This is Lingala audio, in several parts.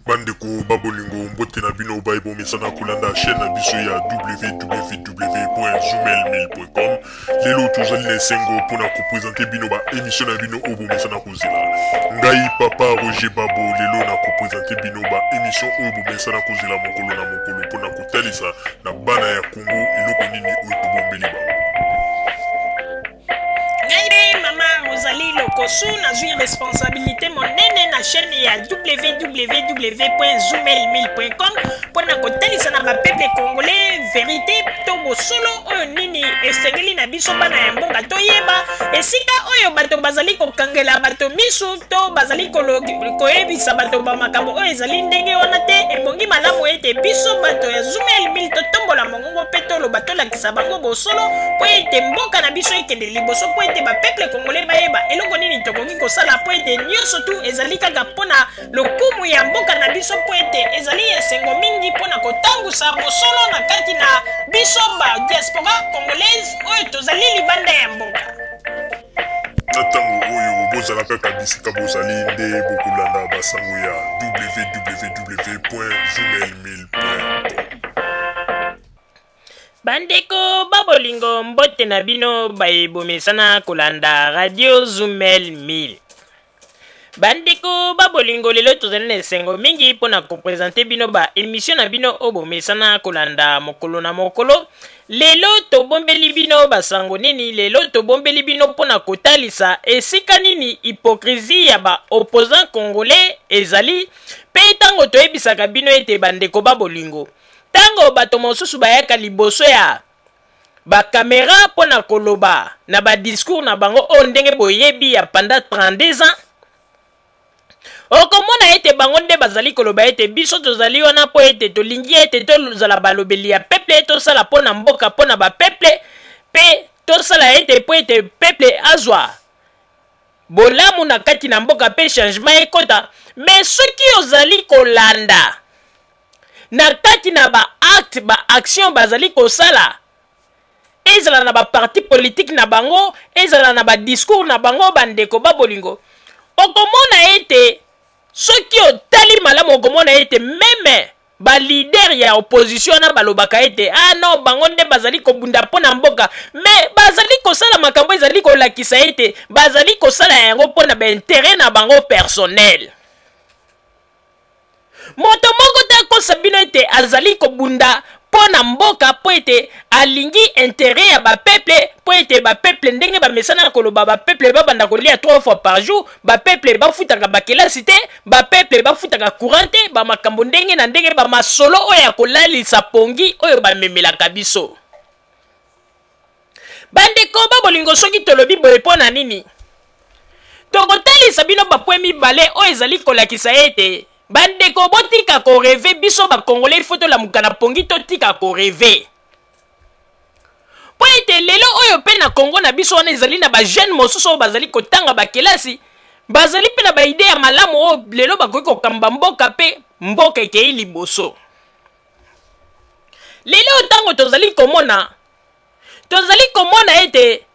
Bandeko babolingo mbote na bino baibo mesana kulanda chaîne na biso ya www.zoomel.com. Lelo tozali na sengo pona ko présenter bino ba émission na bino obo mesana kozela. Ngai papa Roger Babo lelo na ko présenter bino ba émission obo mesana kozela mokolo na mokolo pona ko talisa na bana ya Congo eloko nini oyo bombeli ba. Rosalie Lokosu na zui responsabilité monene na chaîne ya www.zoomel1000.com pona kotalisa na bapeple congolais vérité to bosolo oyo nini esengeli na biso bana ya mboka toyeba esika oyo bato bazali kokangela bato misu to bazali koyebisa bato bamakambo oyo ezali ndenge wana te ebongi malamu ete biso bato ya Zoomel 1000 totombola mongongo mpe toloba tolakisa bango bosolo po ete mboka na biso ekende liboso po ete bapeple congolais bayeba eloko nini tokoki kosala po ete nyonso tu ezali kaka mpona lokumu ya mboka na biso po ete ezali esengo mingi mpona kotangusa bosolo na kati na biso ba diaspora congolaise oyo tozali libanda ya mboka. Na ntango oyo bozalaka bisika bozali nde bokolanda basango ya www.zoomel1000.com. Bandeko babolingo mbote na bino baebomesana kolanda radio Zoomel 1000. Bandeko babolingo lelo tozali na esengo mingi pona kopresente bino ba émission na bino obomesana kolanda mokolo na mokolo. Lelo tobombeli bino basango nini, lelo tobombeli bino pona kotalisa esika nini hypocrisie ya ba opposant congolais ezali pe tango toyebisaka bino ete bandeko babolingo tango bato mosusu bayaka liboso ya bakamera pona koloba na badiscours na bango oyo ndenge boyebi ya pendant 32 ans okomona ete bango nde bazali koloba ete biso tozali wana po ete tolingi ete tozala balobeli ya peuple tosala pona mboka pona bapeuple pe tosala ete po ete peuple azwa bolamu na kati na mboka pe changement ekota. Mais soki ozali kolanda na kati na ba acte ba action bazali kosala ezala na ba parti politique na bango ezala na ba discours na bango bandeko babolingo okomona ete soki otali malamu okomona ete meme ba leader ya opposition na balobaka ete non bango nde bazali kobunda pona mboka mais bazali kosala makambo ezali kolakisa ete bazali kosala yango pona ba intérêt na bango personnel. Moto moko te akosa bino ete azali kobunda pona mboka po ete alingi intérêt ya bapeuple po ete bapeuple ndenge bamesana koloba bapeuple babanda kolia 3 fois par jour bapeuple bafutaka bakelasi te bapeuple bafutaka courant te bamakambo ndenge na ndenge bamasolo oyo ya kolalisa pongi oyo bamemelaka biso. Bandeko babolingo soki tolobi boye pona nini tokotalisa bino bapwe mibale oyo ezali kolakisa ete bandeko botika ko rêver biso ba congolais foto la mukana pongi to tika ko rêver po ete lelo oyo pe na Congo na biso wana ezali na ba jeune mosusu bazali kotanga ba kelasi bazali pe na ba idée ya malamu o lelo bakoki kokamba mboka pe mboka ekei liboso. Lelo tango tozali komona ete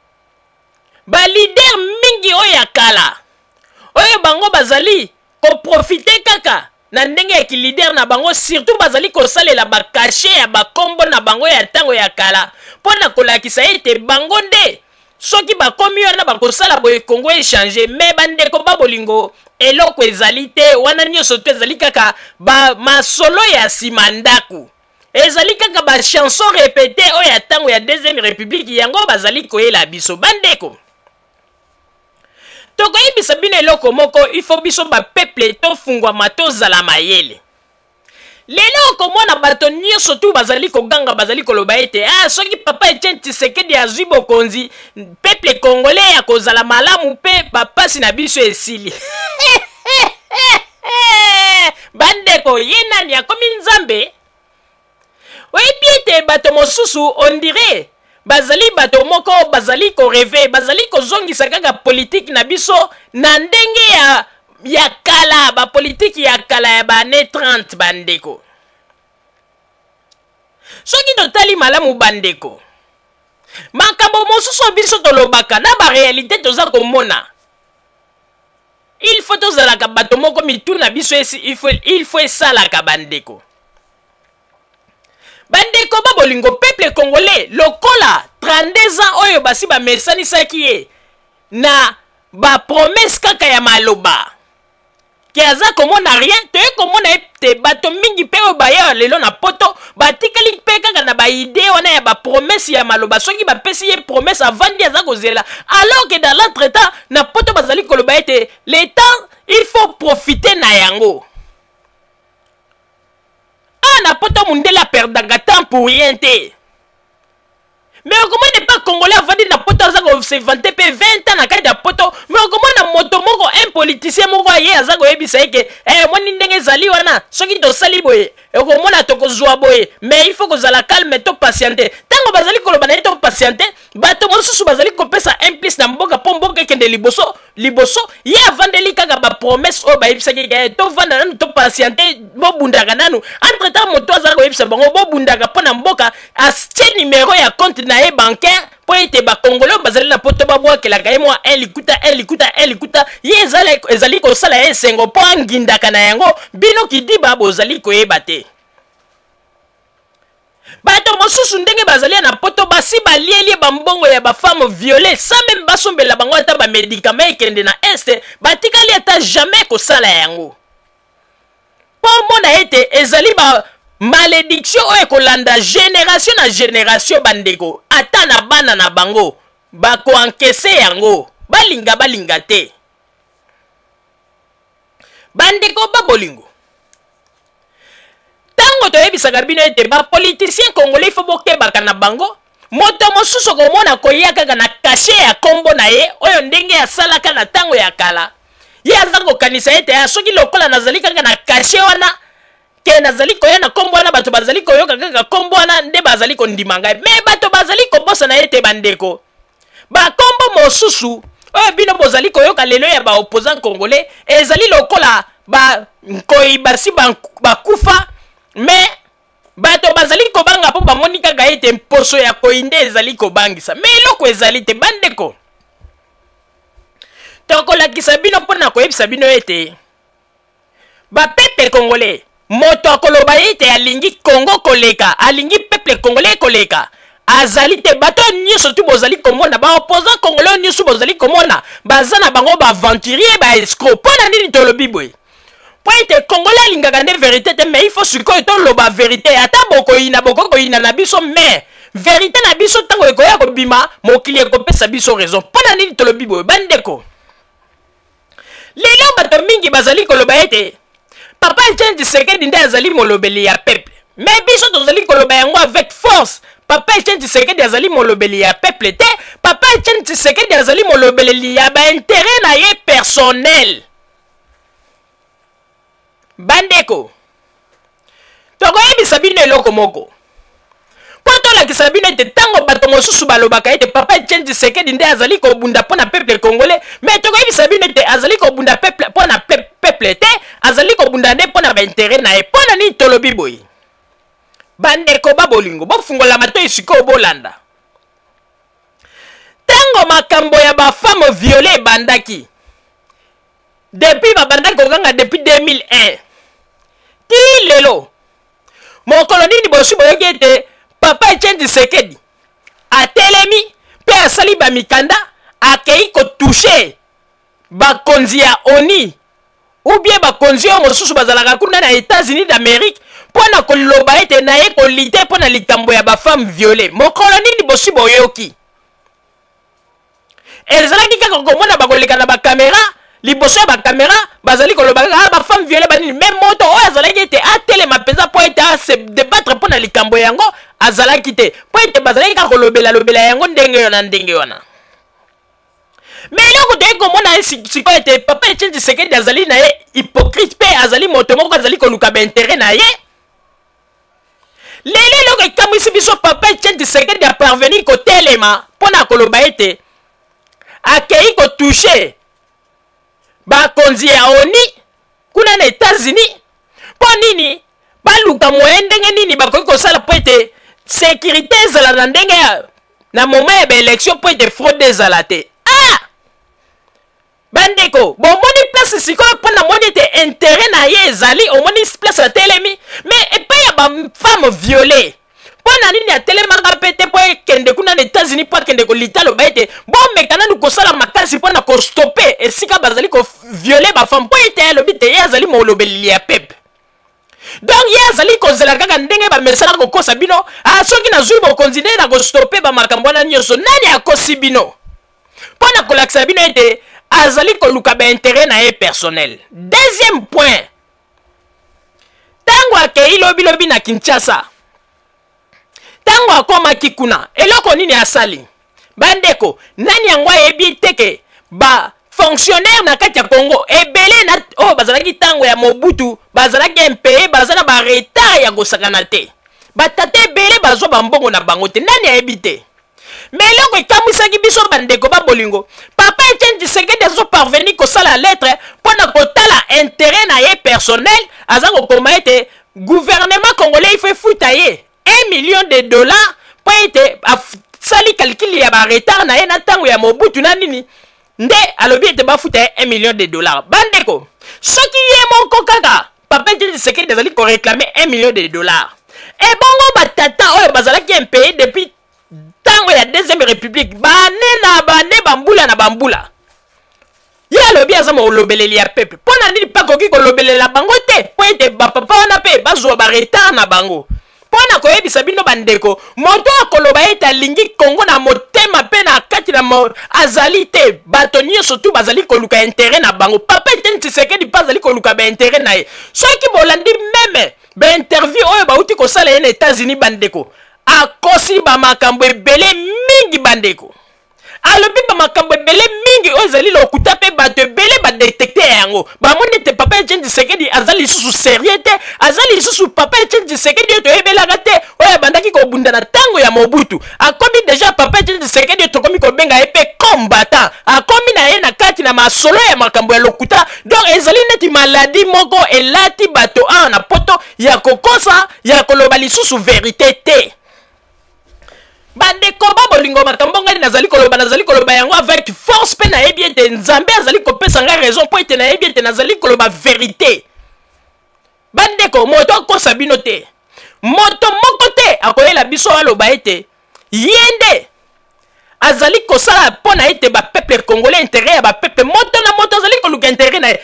ba leader mingi oyo ya kala oyo bango bazali ko profiter kaka na ndenge ya leader na bango surtout bazali kosalela ba cachet ya ba kombo na bango ya tango ya kala pona kolakisa ete bango nde soki bakomi wana bakosala boye Congo échanger mais bandeko babolingo eloko ezali te wana nyonso to ezali kaka ba masolo ya simandaku ezali kaka ba chanson répétée oyo ya tango ya deuxième république yango bazali koyela biso bandeko. Tokoyebisa bino eloko moko ifo biso ba peuple tofungwama tozala mayele. Lelo okomona bato nyonso tu bazali koganga bazali koloba ete soki papa Etienne Tshisekedi azwi bokonzi peuple congolais ya kozala malamu pe bapasi na biso esili. Bandeko ye nani akomi nzambe oyebi ete bato mosusu on dirait bazali bato moko bazali ko rêver bazali kozongisa kaka politique na biso na ndenge ya kala ba politique ya kala ya ba ne 30 bandeko. Soki totali malamu bandeko makambo mosusu biso tolobaka na ba réalité toza komona il faut tozalaka bato moko mituna biso esi il faut esalaka bandeko. Bandeko ba bolingo peuple congolais lokola 32 ans oyo basi ba mesanisaki ye na ba promesse kaka ya maloba. Ki aza komona rien, te komona te bato mingi pe oyo baya lelo na poto batikali pe kaka na ba idée wana ya ba promesse ya maloba soki ba pesi ye promesse avant dia za kozela, alors que dans l'entretemps na poto bazali koloba ete le temps il faut profiter na yango. Na poto mundela perdanga temps pour rien te. Mais comment n'est pas congolais avant de na poto azako se vanter pe 20 ans na kati ya poto, mais comment na moto moko un politicien moko aye azako yebisa eke moni ndenge zali wana soki to sali boye ekomona to kozwa boye, mais il faut que zala calme to patienter. Tango bazali koloba na to patienter, bato mosusu bazali kopesa implice na mboka po mboka kende liboso ye avant de likaka ba promesse o ba yebisa ke to vanda nanu to patienter bo bundaka nanu entre temps moto azako yebisa bango bo bundaka po na mboka astie numéro ya compte na ye bancaire po ete ba congolais bazali na poto ba bwakelaka ye mwa elikuta ye ezali kosala ye sengo po angindaka na yango bino kidiba bozali koyeba te. Bato mosusu ndenge bazali na poto basi balieli bambongo ya ba femme violée sans même basombela bango ata ba médicament ekende na este batikali ata jamais kosala yango. Po mona ete ezali ba malédiction oyo kolanda génération na génération bandeko ata na bana na bango bako encaisser yango balinga te. Bandeko ba bolingo tango toyebisaka bino ete ba politicien congolais faut bokebaka na bango moto mosusu komona koya kaka na kashe ya kombo na ye oyo ndenge asalaka na tango ya kala ye aza kokanisa ete soki lokola nazali kaka na kashe wana ke nazali koya na kombo wana bato bazali koyoka kaka kombo wana nde bazali kondima ngai, me bato bazali kobosa na ete bandeko bakombo mosusu oyo bino bozali koyoka lelo ya ba opposant congolais ezali lokola ba nkoi basi bakufa, mais bato bazali kobanga po bamoni kaka ete mposo ya koinde ezali kobangisa, me eloko ezali te bandeko. Tokolakisa bino mpona koyebisa bino ete bapeple congolais moto akoloba ete alingi Congo koleka, alingi peuple congolais koleka azali te. Bato nyonso tu bozali komona ba opposant congolais nyonso bozali komona baza na bango ba aventurier ba escroc. Pona nini tolobi boye po ete congolais alingaka nde vérité te, mais il faut sikoyo toloba vérité ata bokoyina na biso, mais vérité na biso tango ekoya kobima mokili ekopesa biso raison. Pona nini tolobi boye bandeko? Lelo bato mingi bazali koloba ete Papa Etienne Tshisekedi nde azali molobeli ya peuple, mais biso tozali koloba yango avec force. Papa Etienne Tshisekedi azali molobeli ya peuple te, Papa Etienne Tshisekedi azali molobeli ya ba intérêt na ye personnel. Bandeko tokoyebisa bino eloko moko po tolakisa bino ete tango bato mosusu balobaka ete Papa Etienne Tshisekedi nde azali kobunda mpo na peuple congolais, mais tokoyebisa bino ete azali kobunda peuple mpo na peuple te, azali kobunda nde mpo na baintere na ye. Mpona nini tolobi boye bandeko babolingo bofungola matoi sikoyo bolanda tango makambo ya bafame viole ebandaki depuis babandaki kokanga depuis 2001 ti lelo mokolo nini bosi boyoki ete Papa Etienne Tshisekedi atelemi mpe asali bamikanda akei kotouche bakonzi ya ONU ou bien bakonzi oyo mosusu bazalaka kuna na États-Unis d'Amérique mpona koloba ete naye kolite mpona likambo ya bafame viole. Mokolo nini bosi boyoki ezalaki kaka komona bakoleka na bakamera liboso ya bakamera bazali koloba kaka bafame viole banini, même moto oyo azalaki ete atelema mpenza mpo ete ase debattre mpona likambo yango azalaki te, mpo ete bazalaki kaka kolobela yango ndenge wana. Mais eloko toyei komona sikoyo ete Papa Etienne Tshisekedi azali na ye hypocrite mpe azali moto moko azali koluka baintere na ye. Lelo eloko ekamwisi biso Papa Etienne Tshisekedi aparvenir kotelema mpona koloba ete akei kotouche bakonzi ya ONU kuna na États-Unis mpo nini baluka moye ndenge nini bakoki kosala mpo ete sécurité ezala na ndenge na moment ya baélection mpo ete fraude ezala te. bandeko bomoni place sikoyo mpona moni ete intérêt na ye ezali omoni place atelemi mais epai ya bafemme violée mpona nini atelemaka mpe te mpo ekende kuna na États-Unis mpo akende kolita aloba ete bomeka nanu kosala makasi mpona kostope esika bazali koviole bafemme mpo ete alobi te ye azali molobeleli ya pepe donc ye azali kozela kaka ndenge bamesana kokosa bino soki nazwi bokonzi nde na kostope bamakambo wana nyonso nani akosi bino mpona kolakisa bino ete azali koluka baintere na ye personnel. Deuxième point, tango akei lobi na Kinshasa, tango akomaki kuna eloko nini asali bandeko nani yango ayebi teke ba fonctionnaire na kati ya Congo ebele na bazalaki tango ya Mobutu bazalaki impayé bazana ba retard ya kosakana te batate ebele bazwa bambongo na bango te nani ayebi te mais eloko ekamwisaki biso bandeko babolingo papa Etienne Tshisekedi azo parvenir kosala lettre mpona kotala intérêt na ye personnel aza kokoma ete gouvernement congolais ife futa ye $1 million mpo ete asali calcul ya baretard na ye na ntango ya Mobutu na nini nde alobi ete bafuta ye $1 million bandeko soki ye moko kaka papa Etienne Tshisekedi azali koreklame $1 million ebongo batata oyo bazalaki impayé depuis tango ya deuxième république bane bambula na bambula ye alobi aza molobeleli ya peuple mpona nini pakoki kolobelela bango te mpo ete bapapa wana mpe bazwa baretard na bango mpona koyebisa bino bandeko moto akoloba ete alingi Kongo na motema mpe na kati na azali te bato nyonso tu bazali koluka intérêt na bango papa Etienne Tshisekedi mpe azali koluka baintérêt na ye soki bolandi meme bainterview oyo bauti kosala ye na États-Unis bandeko akosi bamakambo ebele mingi bandeko alobi bamakambo ebele mingi oyo ezali lokuta mpe bato ebele badetekte yango bamoni ete papa Etienne Tshisekedi aza lisusu sérieux te aza lisusu papa Etienne Tshisekedi oyo toyebelaka te oyo abandaki kobunda na ntango ya Mobutu akomi deja papa Etienne Tshisekedi oyo tokomi kobenga ye mpe combattant akomi na ye na kati na masolo ya makambo ya lokuta donc ezali neti maladi moko elati bato awa na poto ya kokosa ya koloba lisusu verité te bandeko babolingo makambo ngani nazali koloba yango avec force pe nayebi ete nzambe azali kopesa ngai raison po ete nayebi ete nazali koloba vérité bandeko moto akosa bino te moto moko te akoyela biso aloba ete yende azali kosala mpona ete bapeuple congolais intérêt ya bapeuple moto na moto azali koluka intérêt na ye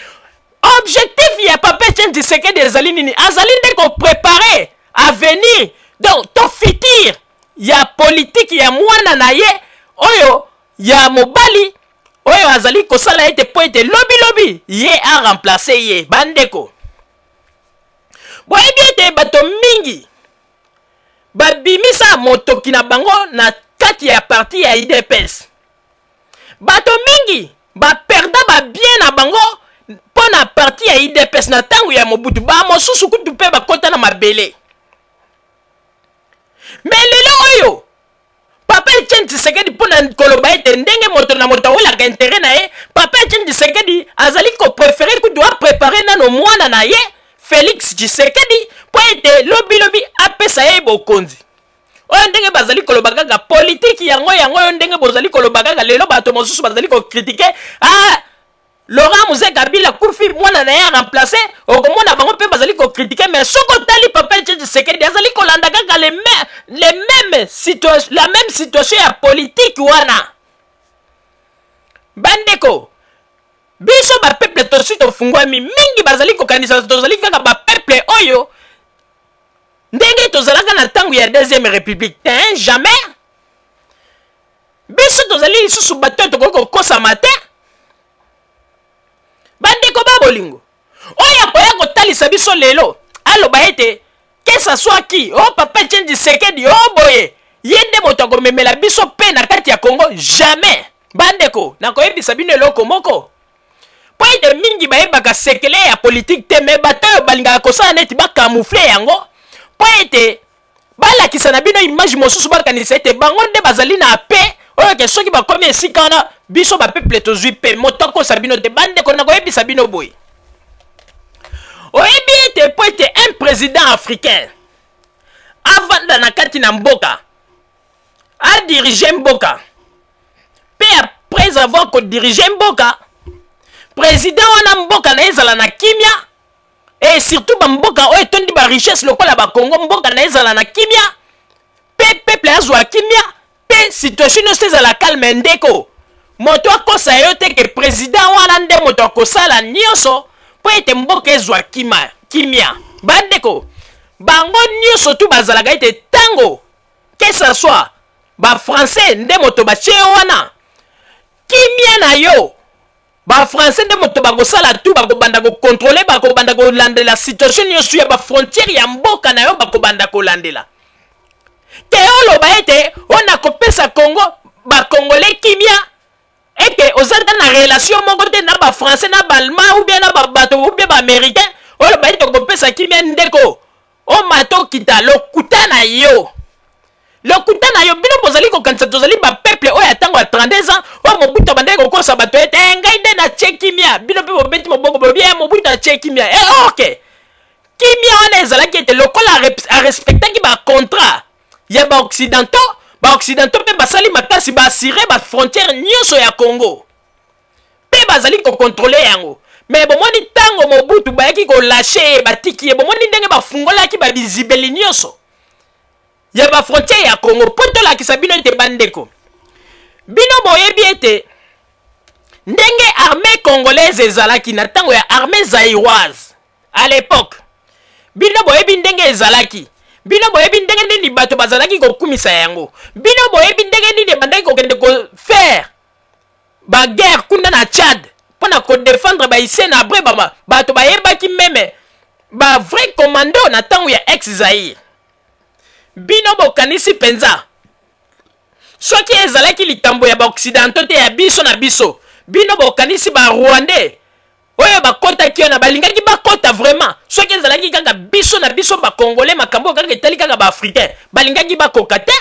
objectif ya papa Etienne Tshisekedi ezali nini azali nde koprépare avenir donc to futur ya politique ya mwana na ye oyo ya mobali oyo azali kosala ete po ete lobi ye a remplacer ye bandeko boyebi ete bato mingi babimisa motoki na bango na kati ya parti ya IDPS bato mingi baperda babien na bango mpona parti ya IDPS na ntango ya Mobutu bamosusu kutu mpe bakota na mabele mais lelo oyo papa Etienne Tshisekedi mpona koloba ete ndenge moto na moto awelaka intérêt na ye papa Etienne Tshisekedi azali kopréféré kutu apréparé nano mwana na ye Félix Tshisekedi mpo ete lobi apesa ye bokonzi oyo ndenge bazali koloba kaka politiki yango oyo ndenge bozali koloba kaka lelo bato mosusu bazali kokritike Laurent Mouze Kabila kufi mwana na ya remplacer okomona bango pe bazali ko critiquer mais soko tali papa Etienne Tshisekedi azali kolanda kaka la même situation ya politique wana bandeko biso ba peuple tosi tofungwami mingi bazali kokanisa tozali kaka ba peuple oyo ndenge tozalaka na tango ya deuxième république jamais biso tozali lisusu bato tokoko kosa matin bandeko babolingo oya koya kotalisa biso lelo aloba ete que ça soit qui papa Etienne Tshisekedi boye yende moto akomemela biso pe na kati ya Congo jamais bandeko nakoyebisa bino eloko moko po ete mingi bayebaka sekele ya politique te me bato oyo balingaka kosala neti bakamoufle yango po ete balakisa na bino image mosusu bakanisa ete bango nde bazali na pe oyo ke soki bakomi esika wana biso bapeuple tozwi pe moto akosa bino te bandeko nakoyebisa bino boye oyebi ete po ete un président africain avanda na kati na mboka adirige mboka pe après avoir kodirige mboka président wana mboka na ezala na kimia et surtout ba mboka oyo tondi ba richesse lokola ba Congo mboka na ezala na kimia peuple azwa kimia pe situation no ezala calme ndeko moto akosa yo te ke président wana nde moto akosala nyonso po ete mboka ezwa kimia bandeko bango nyonso tu bazalaka ete tango que ça soit ba français nde moto batie wana kimia na yo ba français nde moto bakosala tu bakobanda kocontrôler bakobanda kolandela situation nyonso ya ba frontière ya mboka na yo bakobanda kolandela te oloba ete ona kopesa Congo ba congolais kimia eke ozalaka na relation moko te na ba français na ba allemand ou bien na ba bato ou bien ba américain oloba ete kopesa kimia ndeko o mato kita lokuta na yo bino bozali kokanisa tozali ba peuple oyo atango ya 32 ans o mobutu bandeki kokosa bato ete ngai nde na tie kimia bino mpe bobeti moboko bobie mobutu atie kimia ok kimia wana ezalaki ete lokola arespectaki bacontrat ya baoccidentaux mpe basali makasi baasire bafrontière nyonso ya Congo mpe bazali kocontrole yango mais bomoni ntango mobutu bayaki kolashe batiki ye bomoni ndenge bafungolaki babizibeli nyonso ya bafrontière ya Congo mpo tolakisa bino ete bandeko bino boyebi ete ndenge armée congolaise ezalaki na ntango ya armée zaïroise à l'époque bino boyebi ndenge ezalaki bino boyebi ndenge nini bato bazalaki kokumisa yango bino boyebi ndenge nini bandaki kokende kofaire baguerre kuna na Tchad mpona kodefendre baïsien na abre bato bayebaki meme bavrai commando na ntango ya ex Zaïre bino bokanisi penza soki ezalaki likambo ya baoccidentaux te ya biso na biso bino bokanisi barwandais oyo bakotaki na balingaki bakota vraiment soki ezalaki kaka biso na biso bakongolais makambo kaka etali kaka baafricain balingaki bakoka te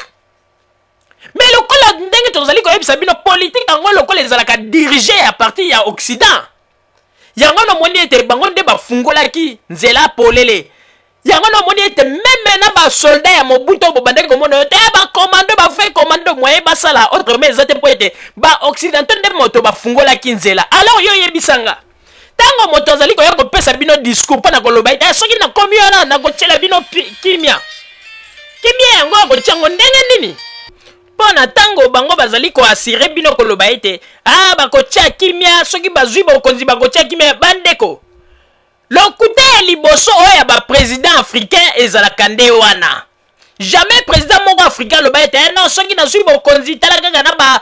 mais lokola ndenge tozali koyebisa bino politique yango lokola ezalaka dirige ya parti ya occident yango nomoni ete bango nde bafungolaki nzela polele yango nomoni ete meme na basoldat ya mobutu bobandaki komona te bacommando bafai commando moyen basala autrement eza te mpo ete baoccidentaux nde moto bafungolaki nzela alors yo yebisanga tango moto azali koya kopesa bino discours mpona koloba ete soki nakomi wana nakotiela bino kimia yango akotiango ndenge nini mpona ntango bango bazali koasire bino koloba ete bakotia kimia soki bazwi bokonzi bakotia kimia bandeko lokuta ya liboso oyo ya baprésident africain ezalaka nde wana jamais président moko africain aloba ete non soki nazwi bokonzi tala kaka na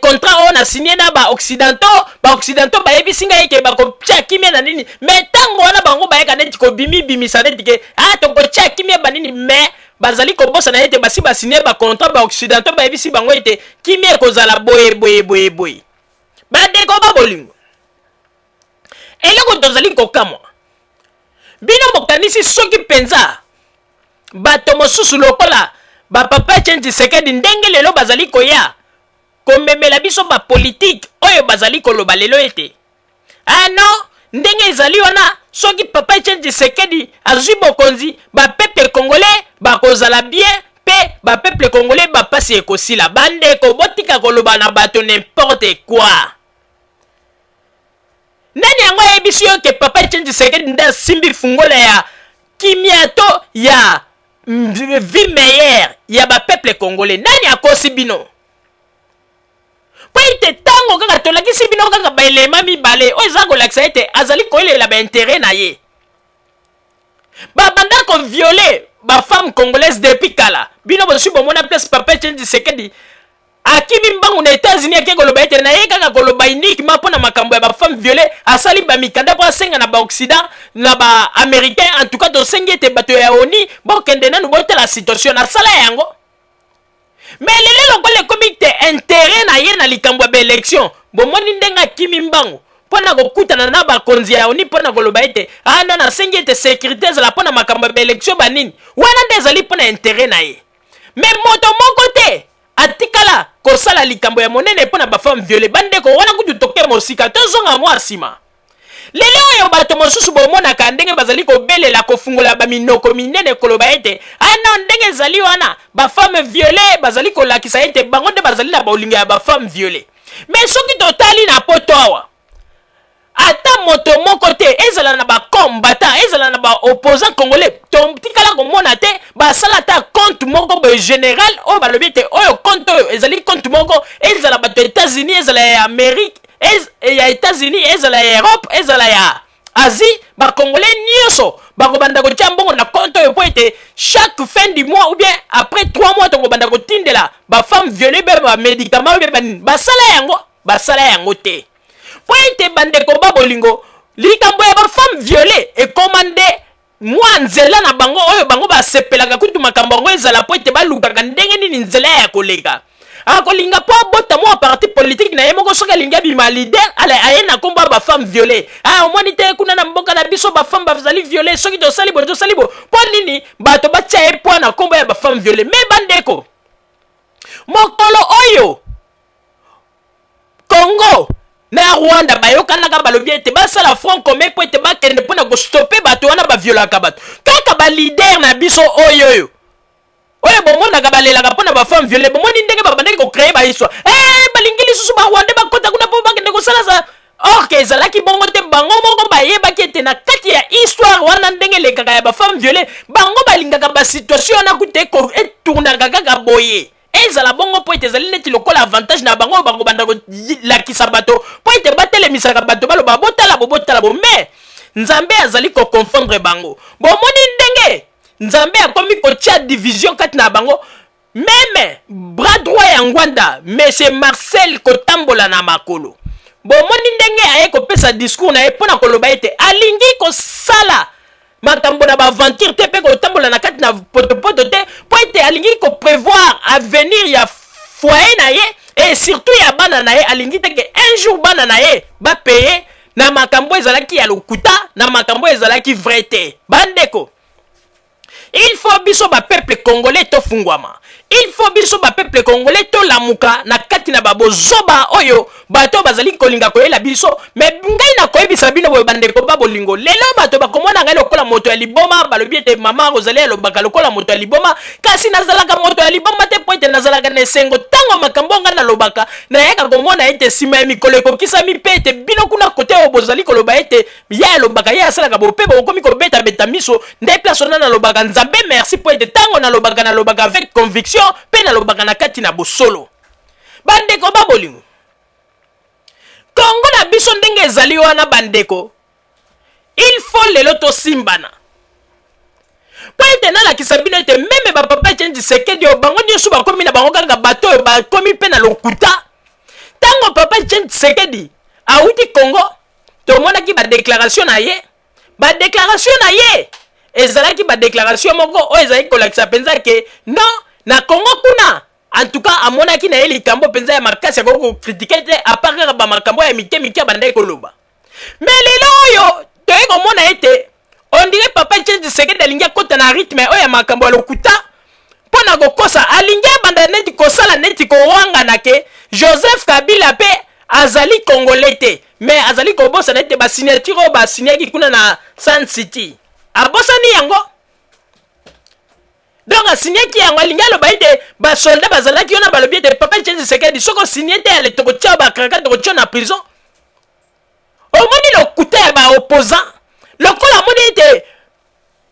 contrat oyo na signé na baoccidentaux bayebisi ngai eke bakotia kimia na nini mais ntango wana bango bayeka neti kobimibimisa neti ke tokotia kimia banini mais bazali kobosa na ete basi basigné bacontrat baoccidentaux bayebisi bango ete kimia ekozala boye bandeko babolingo eloko tozali kokamwa bino bokanisi soki penza bato mosusu lokola bapapa Etienne Tshisekedi ndenge lelo bazali koya komemela biso bapolitike oyo bazali koloba lelo ete non ndenge ezali wana soki papa Etienne Tshisekedi azwi bokonzi bapeuple congolais bakozala bien pe bapeuple congolais bapasi ekosila bandeko botika koloba na bato n'importe quoi nani yango ayebisi yo ke papa Etienne Tshisekedi nde asimbi fungola ya kimia to ya vie meilleure ya bapeuple congolais nani akosi bino po ete ntango kaka tolakisi bino kaka baelema mibale oyo eza kolakisa ete azali koyelela baintere na ye babanda koviole bafemme congolaise depuis kala bino bosi bomona place papa Etienne Tshisekedi akimi mbangu na États-Unis ake koloba ete na ye kaka koloba uniquement mpona makambo ya bafemme viole asali bamikanda mpo asenga na baoccident na baaméricain en tout cas tosengi ete bato ya oni bokende nanu botala situation asala yango mais lelo lokola ekomi te intérêt na ye na likambo ya baélection bomoni ndenge akimi mbangu mpona kokutana na bakonzi ya oni mpona koloba ete non asengi ete sécurité ezala mpona makambo ya baélection banini wana nde ezali mpona intérêt na ye mais moto moko te atikala kosala likambo ya monene mpona bafemme viole bandeko wana kutu toke mosika tozonga mwa nsima lelo oyo bato mosusu bomonaka ndenge bazali kobelela kofungola baminoko minene koloba ete non ndenge ezali wana bafemme viole bazali kolakisa ete bango nde bazali na bolingo ya bafemme viole mais soki totali na poto awa ata moto moko te ezala na ba combattant ezala na ba opposant congolais tikala komona te basala ta compte moko ba général o balobi te oyo compte oyo ezali compte moko ezala bato États-Unis ezala ya Amérique ya États-Unis ezala ya Europe ezala ya Asie ba congolais nyonso bakobanda kotia mbongo na compte oyo po ete chaque fin du mois ou bien après 3 mois tokobanda kotindela ba femme violée be ba médicament be basala yango te po ete bandeko babolingo likambo ya ba femme violée e commandé mwa nzela na bango oyo bango basepelaka kutu makambo yango ezala po ete balukaka ndenge nini nzela ya koleka akolinga po abota mwa parti politique na ye moko soki alingi abima lider aye na kombo ba femme violée omoni te kuna na mboka na biso ba femme bazali violée soki tosali bo po nini bato batia ye po na kombo ya ba femme violée me bandeko mokolo oyo Congo na Rwanda bayokanaka balobi ete basala front commun po ete bakende mpona kostope bato wana baviolaka bato kaka balider na biso oyo bomonaka balelaka mpona bafemme violée bomoni ndenge babandaki kocreye bahistoire balingi lisusu barwanda bakota kuna mpo bakende kosala sa orke ezalaki bongo te bango moko bayebaki ete na kati ya histoire wana ndenge elekaka ya bafemme violée bango balingaka basituation wana kute etournaka kaka boye ezala bongo po ete ezali neti lokola avantage na bango bakobanda kolakisa bato po ete batelemisaka bato baloba botala bo me nzambe azali koconfondre bango bomoni ndenge nzambe akomi kotia division kati na bango meme bras droit ya ngwanda monsieur Marcel kotambola na makolo bomoni ndenge aye kopesa discours na ye mpona koloba ete alingi kosala makambo na baventure te mpe kotambola na kati na potopoto te po ete alingi koprévoir avenir ya foyer na ye et surtout ya bana na ye alingi teke un jour bana na ye bapeye na makambo ezalaki ya lokuta na makambo ezalaki vrai te bandeko. Il faut biso ba peuple congolais to fungwama. Il faut biso ba peuple congolais to lamuka na kati na babozoba oyo bato bazali kolinga koyela biso mais ngai na koyebisa bino boyo bandeko babolingo lelo bato bakomona ngai lokola moto ya liboma balobi ete mama Rosalie lobaka lokola moto ya liboma kasi nazalaka moto ya liboma te po ete nazalaka na esengo tango makambo ngai na lobaka na yaka komona ete sima ya mikolo ekokisami mpe ete bino kuna kote oyo bozali koloba ete ya lobaka ye asalaka bope bokomi kobeta beta miso nde place ona na lobaka nzambe merci po ete tango na lobaka avec conviction pe na lobaka na kati na bosolo bandeko babolingo Congo na biso ndenge ezali wana bandeko il faut lelo to simbana po ete nalakisa bino ete meme bapapa Etienne Tshisekedi oyo bango nyonso bakomi na bango kaka bato oyo bakomi mpe na lokuta ntango papa Etienne Tshisekedi awuti Congo tomonaki badéclaration na ye ezalaki badéclaration moko oyo ezalaki kolakisa mpenza ke non na Congo kuna en tout cas amonaki na ye likambo mpenza ya makasi akoko kritike te apart kaka bamakambo ya mike bandaki koloba mais lelo oyo toyei komona ete on dirait papa Etienne Tshisekedi alingi akota na rythme oyo ya makambo ya lokuta mpo na kokosa alingi abanda neti kosala neti kowangana ke Joseph Kabila mpe azali congolais te mais azali kobosana ete basignature oyo basignaki kuna na Sun City abosani yango donc asignaki yango alingi aloba ete basolda bazalaki wana balobi ete papa Etienne Tshisekedi soko signe te ale tokotia bakraka tokotia na prison omoni lokuta ya baopposant lokola amoni ete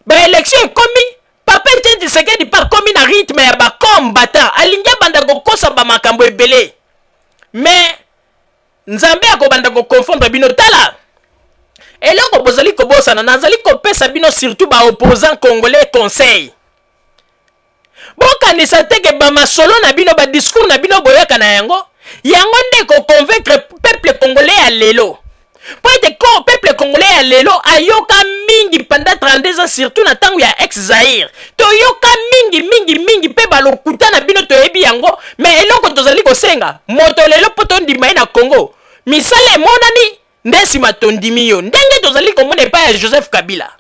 baélection ekomi papa Etienne Tshisekedi par komi na rythme ya bacombattant alingi abanda kokosa bamakambo ebele mais nzambe akobanda koconfondre bino tala eloko bozali kobosana nazali kopesa bino surtout baopposant congolais conseil bokanisa teke bamasolo na bino badiscours na bino boyoka na yango nde koconvaincre peuple congolais ya lelo po ete peuple congolais ya lelo ayoka mingi pendant 32 ans surtout na ntango ya ex-Zaïre toyoka mingi mpe balokuta na bino toyebi yango mais eloko tozali kosenga moto lelo po tondima ye na Congo misala emonani nde nsima tondimi yo ndenge tozali komona epai ya Joseph Kabila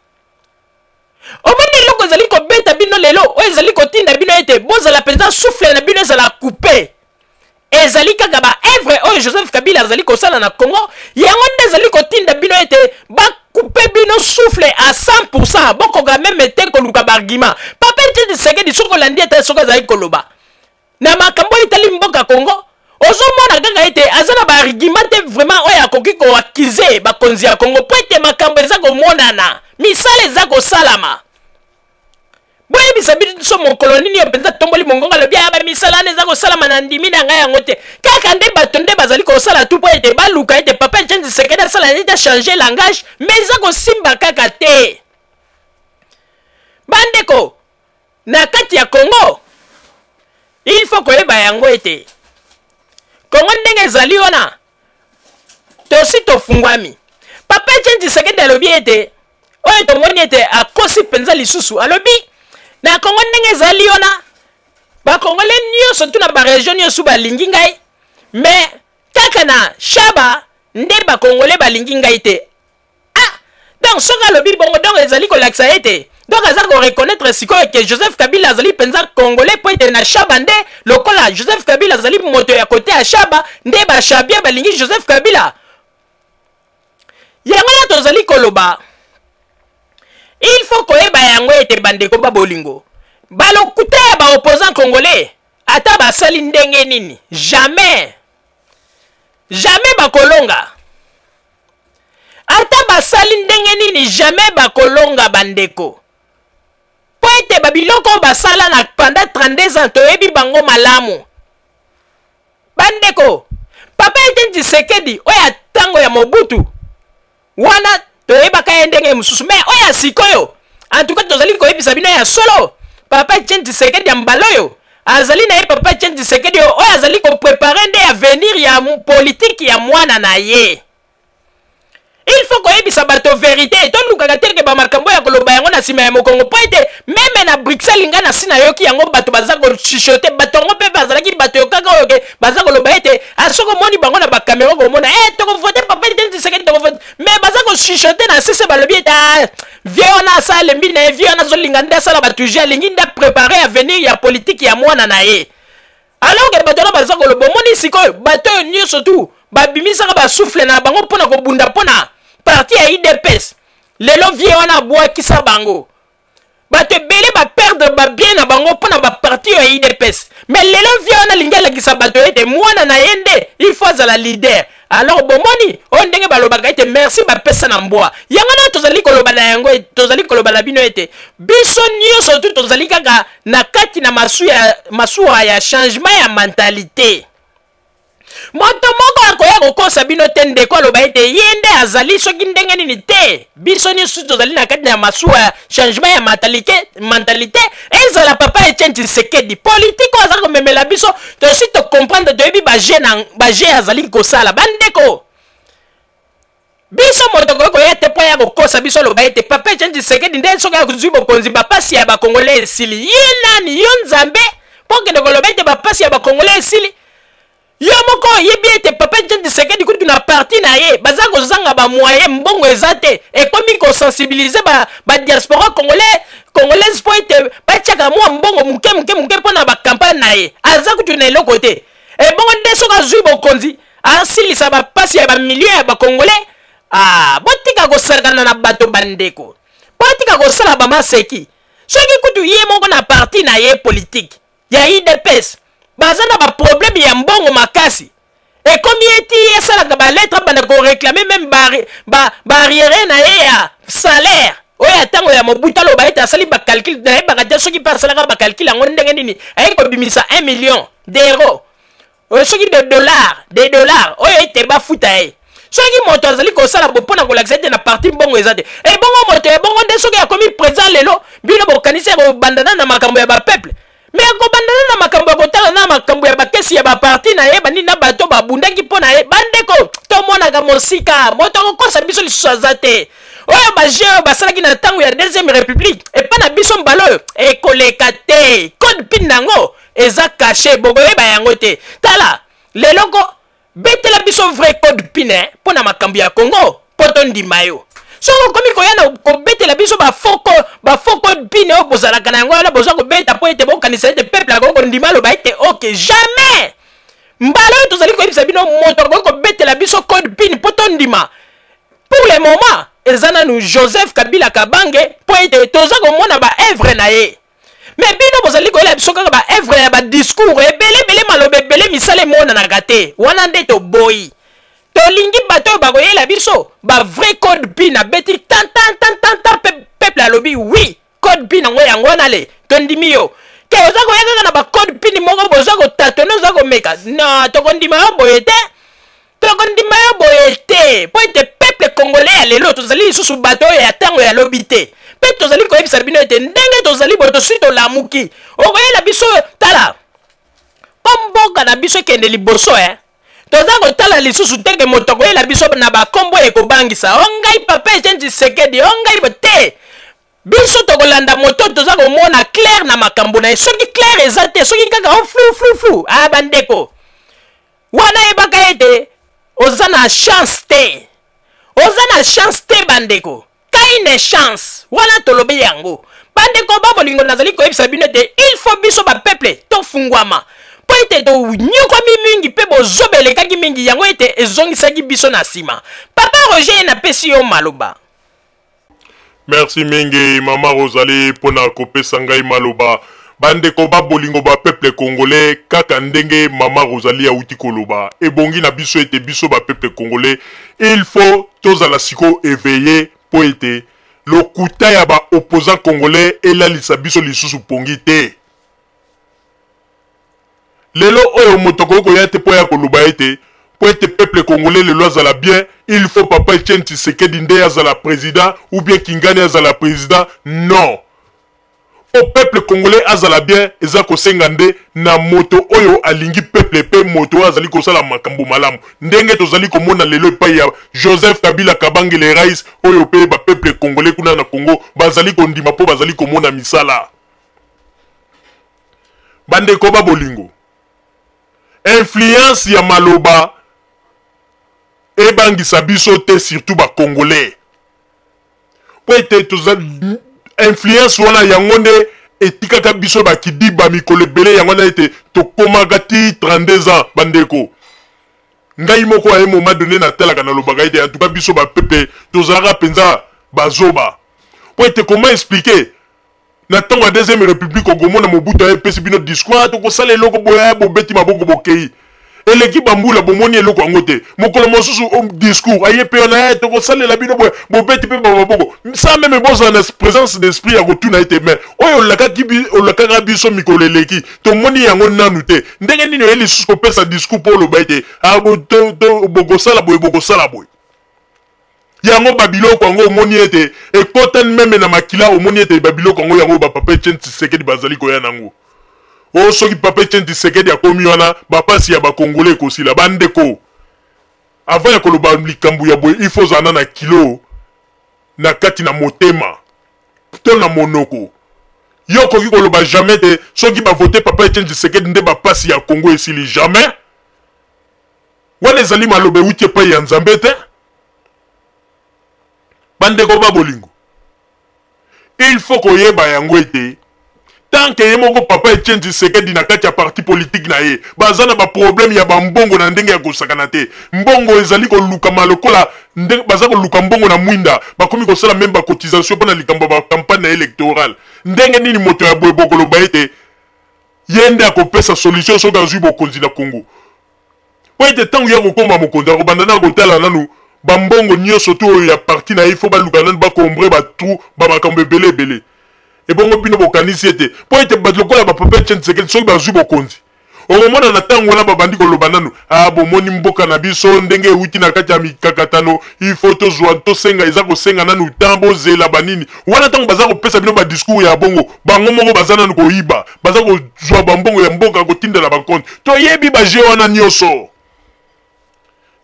omoni eloko ezali kobeta bino lelo oyo ezali kotinda bino ete bozala mpenza souffle na bino ezala coupe ezali kaka baevre oyo Joseph Kabila azali kosala na Congo yango nde ezali kotinda bino ete bakupe bino souffle à 100% bokoka meme te koluka baargument papa Etienne Tshisekedi soko olandi ete soko ezali koloba na makambo etali mboka Congo ozomona kaka ete aza na baargument te vraiment oyo akoki koakize bakonzi ya Congo po ete makambo eza komonana misala eza kosalama boyebisa biso mokolo nini yo mpenza tomboli mongongo alobi ya bamisala wana eza kosalama na ndimi na ngai yango te kaka nde bato nde bazali kosala tu po ete baluka ete papa Etienne Tshisekedi asala ete changer langage mais eza kosimba kaka te bandeko na kati ya Congo il faut koyeba yango ete Congo ndenge ezali wana tosi tofungwami papa Etienne Tshisekedi alobi ete oyo tomoni ete akosi mpenza lisusu alobi na Congo ndenge ezali wana bakongole nyonso tu na baregion nyonso balingi ngai mais kaka na shaba nde bakongole balingi ngai te donc soki alobi bongo donc ezali kolakisa ete donc aza koreconnaître sikoyo ke Joseph Kabila azali mpenza congolais po ete na shaba nde lokola Joseph Kabila azali moto ya kote ya shaba nde bashabia balingi Joseph Kabila yango na tozali koloba il faut koyeba yango ete bandeko babolingo balokuta ya baopposant congolais ata basali ndenge nini jamais bakolonga ata basali ndenge nini jamais bakolonga bandeko po ete babiloko basala na pendant 32 ans toyebi bango malamu bandeko papa Etienne Tshisekedi oyo tango ya Mobutu wana toyebaka ye ndenge mosusu mais oyo sikoyo en tout cas tozali koyebisa bino ya solo papa Etienne Tshisekedi ya mbala oyo azali na ye papa Etienne Tshisekedi oyo azali koprepare nde avenir ya politique ya mwana na ye il faut koyebisa bato vérité tolukaka teleke bamakambo ya koloba yango na nsima ya mokongo po ete meme na Bruxelles nga na si nayoki yango bato baza kochichote bato yango mpe bazalaki bato yokaka oyo ke baza koloba ete asoko moni bango na bakamera komona tokovote papa Etienne Tshisekedi tokovote mais baza kochichote na sese balobi ete vie wana asala lembi na ye vie wana azolinga nde asala bato je alingi nde aprepare avenir ya politike ya mwana na ye alors ke bato wana baza koloba omoni sikoyo bato oyo nyonso tu babimisaka basouffle na bango mpona kobunda mpona parti ya IDPS lelo vie wana abwakisa bango bato ebele baperdre babien na bango mpona baparti ya IDPS mais lelo vie wana alingi alakisa bato ete mwana na ye nde il faut azala leader alors bomoni oyo ndenge balobaka ete merci bapesa na mbwa yango na tozali koloba na yango tozali koloba na bino ete biso nyonso tu tozali kaka na kati na masuwa ya changement ya mentalité moto moko akoya kokosa bino te ndeko aloba ete ye nde azali soki ndenge nini te biso nyonso tozali na kati na masuwa ya changement ya mentalité ezala papa Etienne Tshisekedi politique oyo aza komemela biso tosi tocomprendre toyebi baje azali kosala bandeko biso moto koya te po ya kokosa biso aloba ete papa Etienne Tshisekedi nde soki akozwi bokonzi bapasi ya bakongolais esili ye nani yo nzambe mpo kende koloba ete bapasi ya bakongolais esili yo moko yebi ete papa Etienne Tshisekedi kutu na parti na ye baza kozanga bamoyen mbongo eza te ekomi kosensibilize badiaspora congolaise po ete batiaka mwa mbongo muke mpona bakampagne na ye aza kutu na eloko te ebongo nde soki azwi bokonzi asilisa bapasi ya bamilio ya bakongolais botika kosakana na bato bandeko botika kosala bamaseki soki kutu ye moko na parti na ye politique ya IDPS baza na baproblème ya mbongo makasi ekomi eti esalaka baletre banda koreklame meme barriere na ye ya salaire oyo ya ntango ya Mobutu aloba ete asali bacalcule nayebaka te soki mpe asalaka bacalcule yango ndenge nini ayeki kobimisa 1 million d'euros oyo soki de dollar oyo ete bafuta ye soki moto azali kosala mpona kolakisa ete na parti mbongo eza te ebongo moto ebongo nde soki akomi présent lelo bino bokanisi ya kobandana na makambo ya bapeuple mais kobandana na makambo ya kotala na makambo ya bakesi ya baparti na ye bandi na bato babundaki mpo na ye bandeko tomonaka mosika moto akokosa biso lisusu aza te oyo baje oyo basalaki na ntango ya deuxième république epa na biso mbala oyo ekoleka te code pin nango eza caché bokoyeba yango te tala leloko betela biso vrai code pin mpo na makambo ya Congo mpo tondima yo soko komi koya na kobetela biso bafoko bine oyo bozalaka na yango wana bozwa kobeta po ete bokanisa ete peuple akoko ndima aloba ete ok jamais mbala oyo tozali koyebisa bino moto akoki kobetela biso code pin mpo tondima pour le moment eza nanu Joseph Kabila Kabange po ete toza komona baevre na ye mais bino bozali koyela biso kaka ba œuvre ya ba discours ebele maloba ebele misala emonanaka te wana nde toboyi tolingi bato oyo bakoyela biso ba vrai code pin abeti tan peuple alobi oui code pin yango yango wana le tondimi yo ke oza koya kaka na ba code pin moko boza kotatone oza komeka no tokondima yo boye te po ete peuple congolais ya lelo tozali lisusu bato oyo ya ntango ya lobi te mpe tozali koyebisa bino ete ndenge tozali boye tosi tolamuki okoyela biso tala po mboka na biso ekende liboso toza kotala lisusu teke moto akoyela biso na bakombo ekobangisa o ngai papa Etienne Tshisekedi o ngai bote biso tokolanda moto toza komona clair na makambo na ye soki clair eza te soki kaka o flou bandeko wana yebaka ete oza na chance te bandeko kaine chance wana tolobi yango bandeko babolingo nazali koyebisa bino ete il faut biso bapeuple tofungwama po ete tonyukwami mingi mpe bozobelekaki mingi yango ete ezongisaki biso na nsima papa Roger napesi yo maloba. Merci mingi mama Rosalie pona kopesa ngai maloba bandeko babolingo ba peuple congolais kaka ndenge mama Rosalie auti koloba ebongi na biso ete biso ba peuple congolais il faut tozala siko éveillé po ete lokuta ya ba opposant congolais elalisa biso lisusu pongi te lelo oyo motoko koya te po ya koloba ete po ete peuple congolais lelo azala bien il faut papa Etienne Tshisekedi nde azala président ou bien Kingani azala président non au peuple congolais azala bien eza kosenga nde na moto oyo alingi peuple pe moto azali kosala makambo malamu ndenge tozali komona lelo epai ya Joseph Kabila Kabangele rais oyo pe ba peuple congolais kuna na Congo bazali kondima po bazali komona misala bandeko babolingo influence ya maloba ebangisa biso te surtout ba congolais po ete tozali influence wana yango nde etikaka biso bakidiba mikolo ebele yango na ete tokomaka ti 32 ans bandeko ngai moko aye moma donné natalaka nalobaka ete en tout cas biso bapepe tozalaka mpenza bazoba po ete comment expliquer na ntango ya deuxième république okomona Mobutu ayepesi bino discours tokosala eloko boya bobeti maboko bokei eleki bambula bomoni eloko yango te mokolo mosusu discours aye pe na tokosalela bino boya bobeti pe maboko ça même boza na présence d'esprit ya kotuna ete mais oyo olakaka biso mikolo eleki tomoni yango nanu te ndenge nini oyeli lisusu kopesa discours po oloba ete bokosala boye yango babiloko yango omoni ete ekotani meme na makila omoni ete babiloko yango yango bapapa Etienne Tshisekedi bazali koya nango o soki papa Etienne Tshisekedi akomi wana bapasi ya bakongole ekosila bandeko avant ya koloba likambo ya boye il faut zana na kilo na kati na motema to na monoko yo koki koloba jamais te soki bavote papa Etienne Tshisekedi nde bapasi ya Congo esili jamais wana ezali maloba euti epai ya Nzambe te bandeko babolingo il faut koyeba yango ete tant que ye moko papa Etienne Tshisekedi na kati ya parti politique na ye baza na baproblème ya bambongo na ndenge ya kosakana te mbongo ezali koluka malokola ndenge baza koluka mbongo na mwinda bakomi kosala même bacotisation mpona likambo ya bacampagne électorale ndenge nini moto ya boye bokoloba ete ye nde akopesa solution soki azwi bokonzi na Congo po ete ntango ya kokoma mokonzi akobanda na kotala nanu bambongo nyonso to oyo ya parti na ye fo baluka nanu bakombre batrou bamakambo ebele ebongo bino bokanisi ete po ete lokola bapapa Etienne Tshisekedi soki bazwi bokonzi okomona na ntango wana babandi koloba nanu bomoni mboka na biso ndenge euti na kati ya mikakatano il faut tozwa tosenga eza kosenga nanu ntan bozela banini wana ntango baza kopesa bino badiscours ya bongo bango moko baza nanu koyiba baza kozwa bambongo ya mboka kotindela bakonte toyebi baje wana nyonso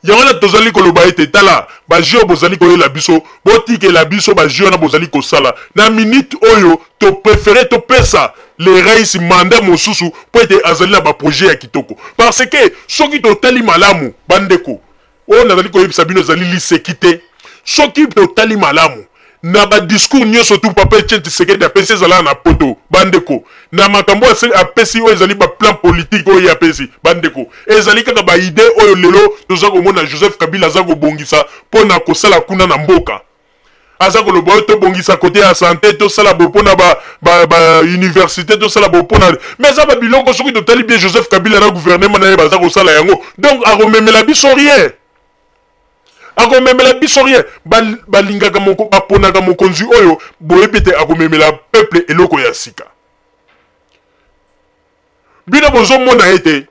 yango wana tozali koloba ete tala baje oyo bozali koyela biso botikela biso baje wana bozali kosala na minute oyo topréféré topesa le rais mandat mosusu po ete azali na baprojet ya kitoko parce que soki totali malamu bandeko oyo nazali koyebisa bino ezali liseki te soki totali malamu na badiscours nyonso tu papa Etienne Tshisekedi apesi ezalaka na poto bandeko na makambo apesi oyo ezali baplan politique oyo apesi bandeko ezali kaka baide oyo lelo toza komona Joseph Kabila aza kobongisa mpo na kosala kuna na mboka aza koloba to bongisa côté ya santé to sala bopona ba université to sala bopona mais ça ba biloko soki totali bien Joseph Kabila na gouvernement na ye baza kosala yango donc akomemela biso rien akomemela biso rien balingaka moko baponaka mokonzi oyo boyebi ete akomemela peuple eloko ya sika bino bozomona ete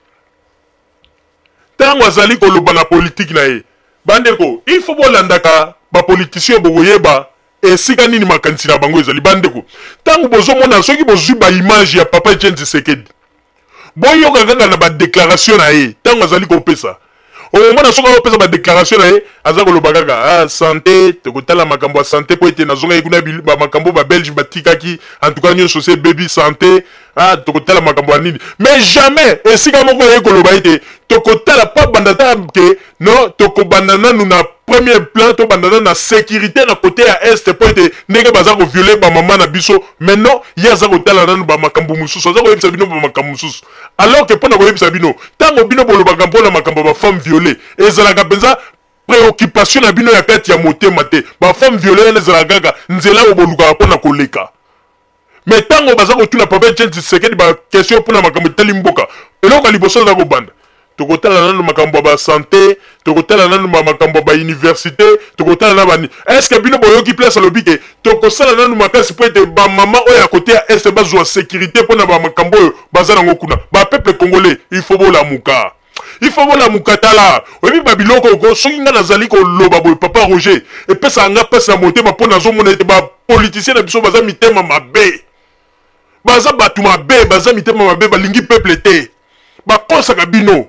ntango azali koloba na politike na ye bandeko il faut bolandaka bapoliticien bokoyeba esika nini makanisi na bango ezali bandeko ntango bozomona soki bozwi baimage ya papa Etienne Tshisekedi boyoka kaka na badéclaration na ye ntango azali kopesa omona soki azopesa badéclaration na ye aza koloba kaka santé tokotala makambo ya santé po ete nazongai kuna bamakambo babelge batikaki en tout cas nyonso se baby santé tokotala makambo ya nini mais jamais esika moko ye koloba ete tokotala pa banda ta ke non tokobanda nanu na premier plan tobanda nanu na sécurité na côté ya est po ete ndenge baza kovioler bamama na biso mais non ye aza kotala nanu bamakambo mosusu aza koyebisa bino bamakambo mosusu alors ke mpona koyebisa bino ntango bino bolobaka mpona makambo bafemme violée ezalaka mpenza préoccupation na bino ya kati ya motema te bafemme violée ene ezalaka kaka nzela oyo bolukaka mpona koleka mais ntango baza kotuna papa Etienne Tshisekedi bakestion mpona makambo etali mboka eloko ya liboso aza kobanda tokotala nanu makambo ya basanté tokotala nanu makambo ya bauniversité tokotala na bani estce bino boyoki place alobi ke tokosala nanu makasi mpo ete bamama oyo ya kote ya este bazwa sécurité mpona bamakambo oyo baza nango kuna bapeuple congolais il faut bolamuka il faut bolamuka tala oyebi babiloko oko soki nga nazali koloba boye papa Roger epesaka nga pesa motema mpo nazomona ete bapoliticien na biso baza mitema mabe baza bato mabe baza mitema mabe balingi peuple te bakosaka bino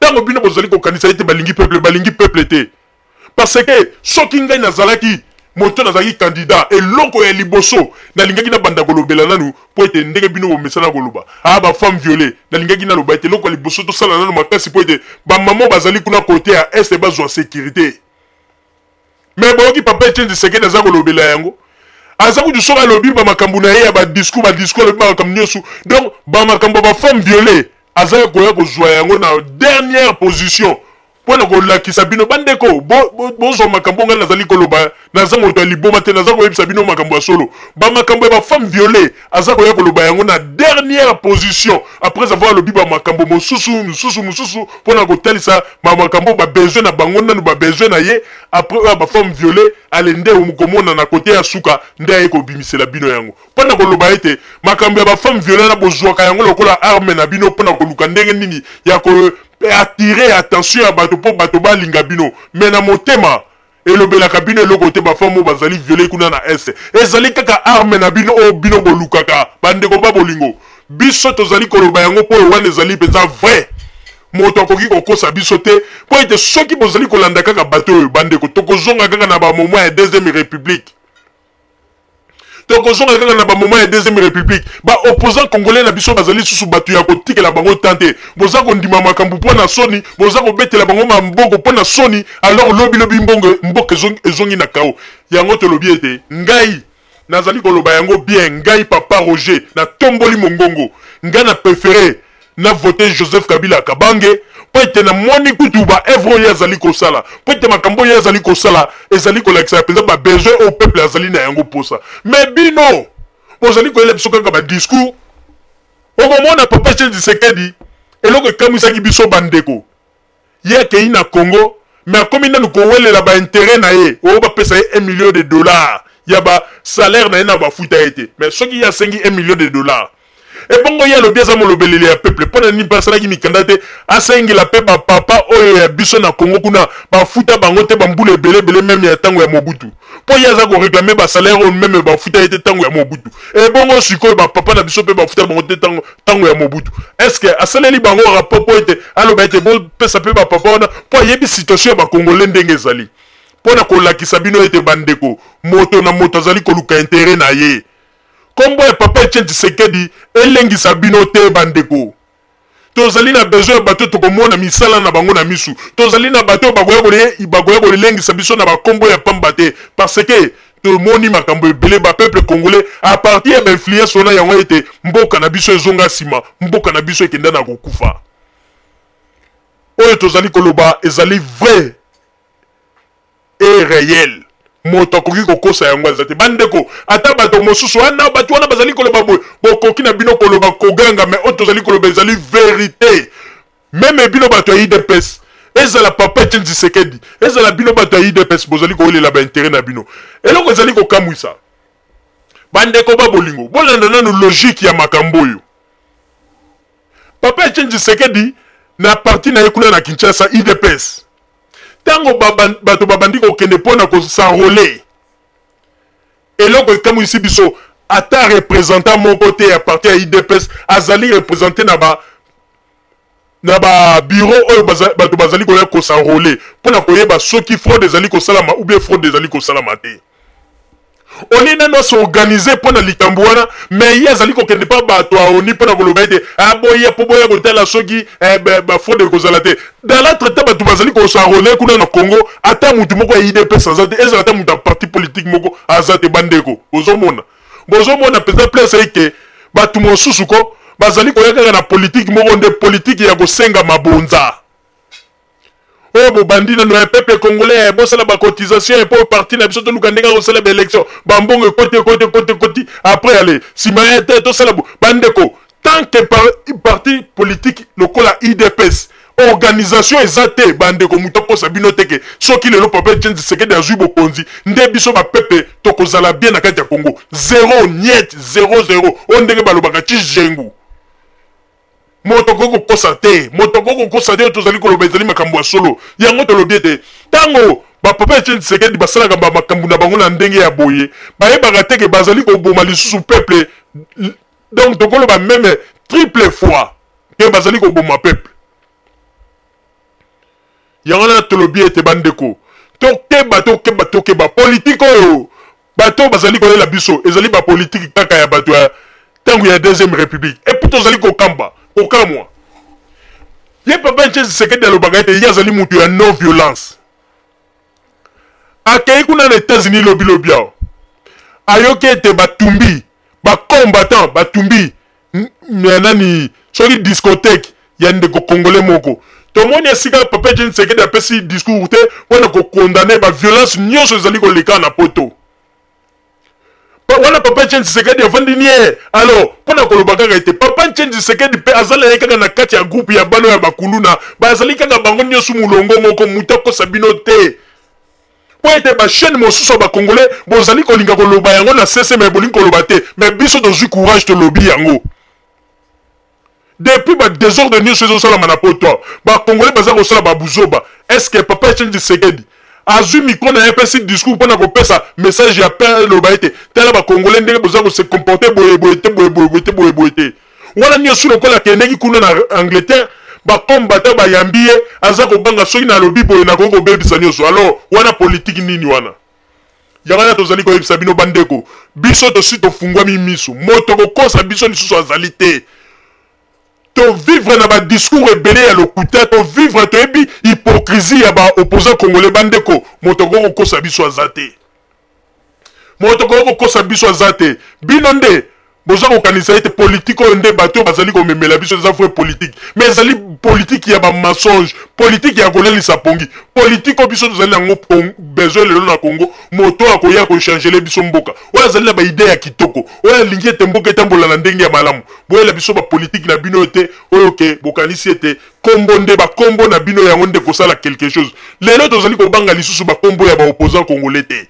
ntango bino bozali kokanisa ete balingi peuple te parce que soki ngai nazalaki moto nazalaki candidat eloko ya liboso nalingaki na banda kolobela nanu po ete ndenge bino bomesana koloba bafemme violée nalingaki naloba ete eloko ya liboso tosala nanu makasi po ete bamama bazali kuna kote ya este bazwa sécurité mais boyoki papa Etienne Tshisekedi aza kolobela yango aza kudu soki alobi bamakambo na ye ya badiscours alobi bamakambo nyonso donc bamakambo bafemme violée aza koya kozwa yango na dernière position mpona kolakisa bino bandeko bozwa makambo ngai nazali koloba naza moto ya liboma te naza koyebisa bino makambo ya solo bamakambo ya bafemme violée aza koya koloba yango na dernière position après avoir alobi bamakambo mosusu mpona kotalisa bamakambo babesoin na bango nanu babesoin na ye après oyo bafemme violée ale nde komona na kote ya suka nde aye kobimisela bino yango mpona koloba ete makambo ya bafemme violée na bozwaka yango lokola arme na bino mpona koluka ndenge nini ya attirer attention ya bato po bato balinga bino mais na motema elobelaka bino eloko te bafemme oyo bazali violé kuna na este ezali kaka arme na bino oyo bino bolukaka bandeko babolingo biso tozali koloba yango mpo oyo wana ezali mpenza vrai moto akoki kokosa biso te mpo ete soki bozali kolanda kaka bato oyo bandeko tokozonga kaka na bamoment ya deuxième république tokozonga kaka na bamoment ya deuxième république baopposant congolais na biso bazali susu bato ya kotikela bango tante boza kondima makambo mpo na soni boza kobetela bango maboko mpo na soni alors lobilobi mboka ezongi na kao yango tolobi ete ngai nazali koloba yango bien ngai papa Roger na tomboli mongongo ngai na préféré na voté Joseph Kabila Kabange po ete na moni kutu baevre oyo azali kosala po ete makambo oyo azali kosala ezali kolakisa mpenza babesoin oyo peuple azali na yango posa mais bino bozali koyela biso kaka badiscours okomona papa Etienne Tshisekedi eloko ekamisaki biso bandeko ye akei na Congo mais akomi nanu kowelela baintérêt na ye oyo bapesa ye $1 million ya basalaire na ye na bafuta ye te mais soki ye asengi $1 million ebongo ye alobi aza molobeleli ya peuple mpona nini mpe asalaki mikanda te asengela mpe bapapa oyo ya biso na Congo kuna bafuta bango te bambula ebelebele meme ya ntango ya Mobutu mpo ye aza koreklame basalaire oyo meme bafuta ye te ntango ya Mobutu ebongo sikoyo bapapa na biso mpe bafuta bango te ntango ya Mobutu estce asaleli bango rapport mpo ete aloba ete bopesa mpe bapapa wana mpo ayebi situation ya bakongole ndenge ezali mpona kolakisa bino ete bandeko moto na moto azali koluka intere na ye kombo ya papa Etienne Tshisekedi elengisa bino te bandeko tozali na besoin ya bato tokomona misala na bango na misu tozali na bato bakoya kolengisa biso na bakombo ya pamba te parce que tomoni makambo ebele bapeuple congolais a partir ya bainfluence wana yango ete mboka na biso ezonga nsima mboka na biso ekenda na kokufa oyo tozali koloba ezali vrai et réel moto akoki kokosa yango azate bandeko ata bato mosusu wana bato wana bazali koloba boye bokoki na bino koloba koganga mais oyo tozali koloba ezali vérité même bino bato ya IDPS ezala papa Etienne Tshisekedi ezala bino bato ya IDPS bozali koyelela baintere na bino eloko ezali kokamwisa bandeko babolingo bolanda nanu logique ya makambo oyo papa Etienne Tshisekedi na parti na ye kuna na Kinshasa IDPS tango bato babandi kokende mpona kosanrole eloko ekamwisi biso ata représentant moko te ya parti ya IDPS azali représenté na ba bureau oyo bato bazali koya kosanrole mpona koyeba soki fraude ezali kosalama ou bien fraude ezali kosalama te oni nano s'organiser mpona likambo wana mais ye azali kokende mpa bato aoni mpona koloba ete aboye mpo boya kotala soki bafraude ekozala te dans l'autre temps bato bazali kosanrole kuna na Congo ata mutu moko ya IDPS aza te ezala ata mutu ya parti politique moko aza te bandeko bozomona peut-être place eke bato mosusu ko bazali koya kaka na politique moko nde politique ya kosenga mabonza oyo bobandi nano ya peuple congolais bosala bacotisation po parti na biso toluka ndenge kosala baélection bambongo ekoti après ale nsima ya te tosala bandeko tant que parti politique lokola IDPS organisation eza te bandeko mutu akosa bino teke soki lelo papa Etienne Tshisekedi azwi bokonzi nde biso bapepe tokozala bien na kati ya Congo 0 niet 0 oyo ndenge balobaka Tshizengu moto koko kosa te tozali koloba ezali makambo ya solo yango tolobi ete tango bapapa Etienne Tshisekedi basalaka makambo na bango na ndenge ya boye bayebaka teke bazali koboma lisusu peuple donc tokoloba meme triple fois ke bazali koboma peuple yango na tolobi ete bandeko tokeba politike oyo bato bazali kolela biso ezali bapolitike kaka ya bato ya tango ya deuxième république epuis tozali kokamba okamwa ye papa Etienne Tshisekedi alobaka ete ye azali mutu ya non violence akei kuna na États-Unis lobi awo ayoki ete batumbi bacombattant batumbi nani soki discothèque ya ndeko congolais moko tomoni esika papa Etienne Tshisekedi apesi discours te wana kokondane baviolence nyonso ezali koleka na poto wana papa Etienne Tshisekedi avandi nie alors mpona koloba kaka ete papa Etienne Tshisekedi mpe azalaki kaka na kati ya groupe ya bano ya bakuluna bazali kaka bango nyonso mulongo moko mutu akosa bino te po ete bachaîne mosusu ya bakongolais bozali kolinga koloba yango na sese me bolingi koloba te me biso tozwi courage tolobi yango depuis badésordre nyonso ezosalama na poto bakongolais baza kosala babuzoba est-ce que papa Etienne Tshisekedi azwi micro na epesi discours mpona kopesa message ya pe loba ete tala bakongolais ndenge boza kose comporte boye te wana nyonso lokola akendeki kuna na Angleterre bakombata bayambi ye aza kobanga soki na lobi boye nakoki kobebisa nyonso alors wana politike nini wana yango wana tozali koyebisa bino bandeko biso tosi tofungwami miso moto kokosa biso lisusu azali te tovivre na badiscours ebele ya lokuta tovivre toyebi hypocrisie ya baopposant congolais bandeko moto koko kokosa biso aza te bino nde boza kokanisa ete politike oyo nde bato bazali komemela biso eza vrai politique mais ezali politike ya bamensonge politike ya kolelisa pongi politike oyo biso tozali nango besoin lelo na Congo moto akoya kochangele biso mboka oyo azali na baide ya kitoko oyo alingi ete mboka etambola na ndenge ya malamu boyela biso bapolitike na bino te oyo ke bokanisi ete kombo nde bakombo na bino yango nde kosala quelque chose lelo tozali kobanga lisusu bakombo ya baopposant congolais te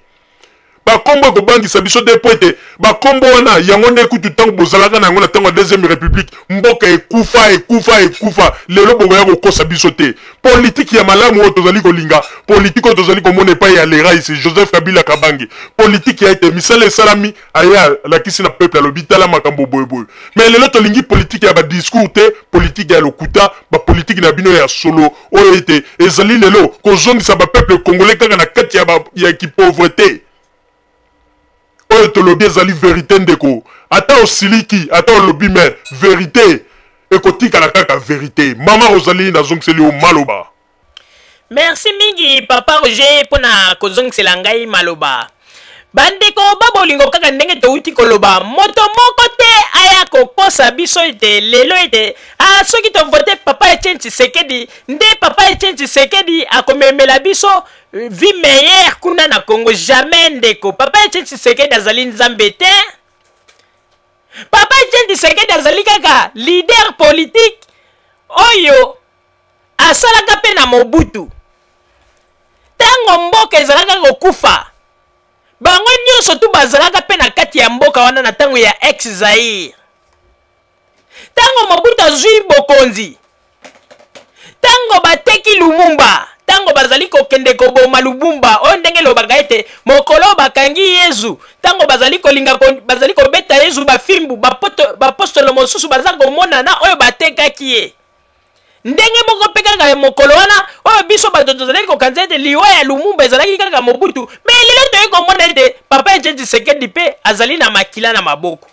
bakombo ekobangisa biso te po ete bakombo wana yango nde kutu ntango bozalaka na yango na ntango ya deuxième république mboka ekufa lelo bokoya kokosa biso te politike ya malamu oyo tozali kolinga politike oyo tozali komona epai ya leraisi Joseph Kabila Kabange politike ya ete misala esalami aye alakisi na peuple alobi tala makambo boyeboye mais lelo tolingi politike ya badiscours te politike ya lokuta bapolitike na bino ya solo oyo ete ezali lelo kozongisa bapeuple congolais kaka na kati ya kipauvreté oyo tolobi ezali vérité ndeko ata osiliki ata olobi me vérité ekotikala kaka vérité mama Rosalie nazongiseli yo maloba merci mingi papa Roger mpona kozongisela ngai maloba bandeko babolingo kaka ndenge touti koloba moto moko te aya kokosa koyebisa biso ete lelo ete soki tovote papa Etienne Tshisekedi nde papa Etienne Tshisekedi akomemela biso vie meilleure kuna na Congo. Jamais ndeko. Papa Etienne Tshisekedi azali nzambe te. Papa Etienne Tshisekedi azali kaka leader politique oyo asalaka pe na Mobutu. Tango mboka ezalaka kokufa, bango nyonso tu bazalaka pe na kati ya mboka wana na tango ya ex-Zaire. Tango Mobutu azwi bokonzi, tango bateki Lumumba, tango bazali kokende koboma Lumumba, oyo ndenge lobaka ete mokolo bakangi Yezu, tango bazali kolinga bazali kobeta Yezu bafimbu, bapostolo mosusu baza komonana oyo batekaki ye. Ndenge moko pe kaka mokolo wana oyo biso bato tozalaki kokanza ete liwa ya Lumumba ezalaki kaka Mobutu, me lelo toyei komona ete papa Etienne Tshisekedi pe azali na makila na maboko.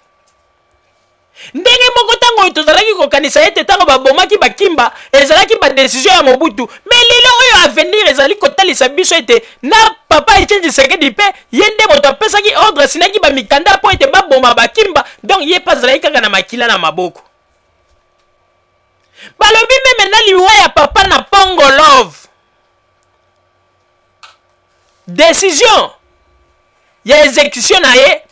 Ndenge moko tango oyo tozalaki kokanisa ete tango babomaki bakimba ezalaki badesizio ya Mobutu, me lelo oyo avenir ezali kotalisa biso ete na papa Etienne Tshisekedi pe ye nde moto apesaki ordre asinaki bamikanda po ete baboma bakimba, donc ye pa azalaki kaka na makila na maboko. Balobi meme na liwa ya papa na Pongo Love, décision ya exécution na ye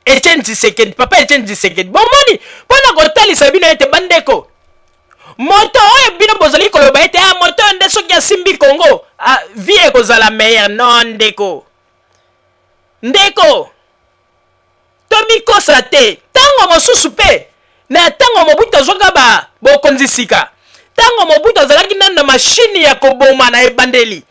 Etienne Tshisekedi, papa Etienne Tshisekedi. Bomoni pona kotalisa bino ete bandeko moto oyo bino bozali koloba ete moto nde soki asimbi Congo vie ekozala meilleure. Non ndeko, ndeko tomikosa te. Tango mosusu pe na tango Mobutu azwaka bokonzi sika, tango Mobutu azalaki nanu na mashini ya koboma na ebandeli,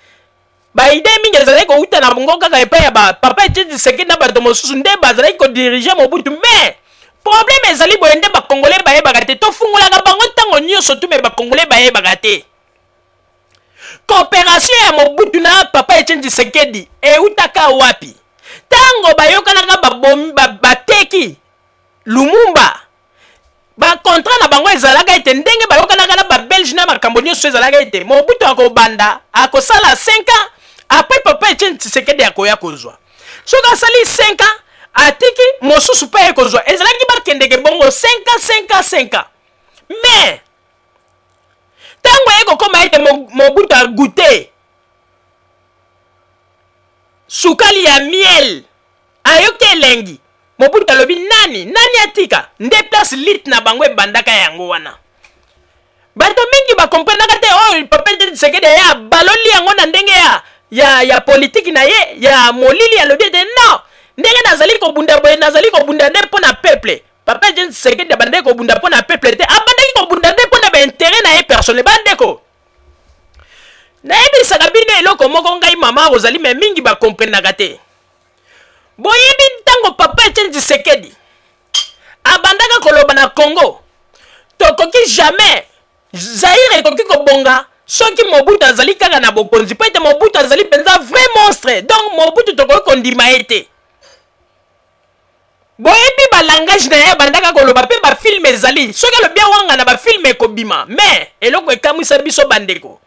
baide mingi ezalaki kouta na bongo kaka epai ya papa Etienne Tshisekedi na bato mosusu nde bazalaki kodirige Mobutu. Mais problème ezali boye nde bakongole bayebaka te, tofungolaka bango tango nyonso tu me bakongole bayebaka te. Coopération ya Mobutu na papa Etienne Tshisekedi eutaka wapi? Tango bayokanaka bateki Lumumba, ba contrat na bango ezalaka ete ndenge bayokanaka na Belge na makambo nyonso ezalaka ete Mobutu akobanda akosala 5 ans, après papa Etienne Tshisekedi akoya kozwa. Soki asali 5 ans atiki mosusu pe ekozwa, ezalaki bakendeke bongo 5 ans. Mais tango ekokoma ete Mobutu agute sukali ya miel ayoki elengi, Mobutu alobi nani atika nde place lit na bango ebandaka yango wana. Bato mingi bakomprenaka te oyo papa Etienne Tshisekedi ya baloli yango na ndenge ya politiki na ye ya molili alobi ete non, ndenge nazali kobunda boye nazali kobunda nde mpo na peuple. Papa Etienne Tshisekedi abandaki kobunda mpo na peuple te, abandaki kobunda nde mpo na baintere na ye personnel. Bandeko nayebisaka bino eloko moko ngai mama ozali me mingi bakomprenaka te. Boyebi ntango papa Etienne Tshisekedi abandaka koloba na Congo, tokoki jamais Zaire ekoki kobonga soki Mobutu azali kaka na bokonzi, po ete Mobutu azali penza vrai monstre. Donc Mobutu tokoki kondima ete. Boyebi balangage na ye bandaka koloba pe bafilme ezali soki alobi wanga na bafilme ekobima, mais eloko ekamwisa biso bandeko.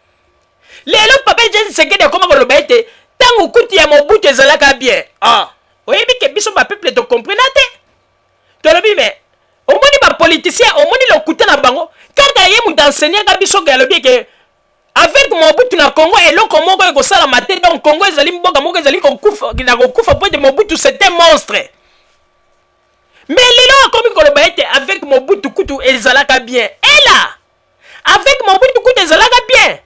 Lelo papa Etienne Tshisekedi akoma koloba ete tango kuti ya Mobutu ezalaka bien. Oyebi ke biso ba peuple to comprendre te. Tolobi me omoni ba politicien omoni lo kuta na bango kaka ye mutu enseigner ka biso ke alobi ke avec Mobutu na Congo eloko moko ekosala mate, donc Congo ezali mboka moko ezali kokufa po ete Mobutu c'était monstre. Mais lelo akomi koloba ete avec Mobutu kutu ezalaka bien. Et là avec Mobutu kutu ezalaka bien,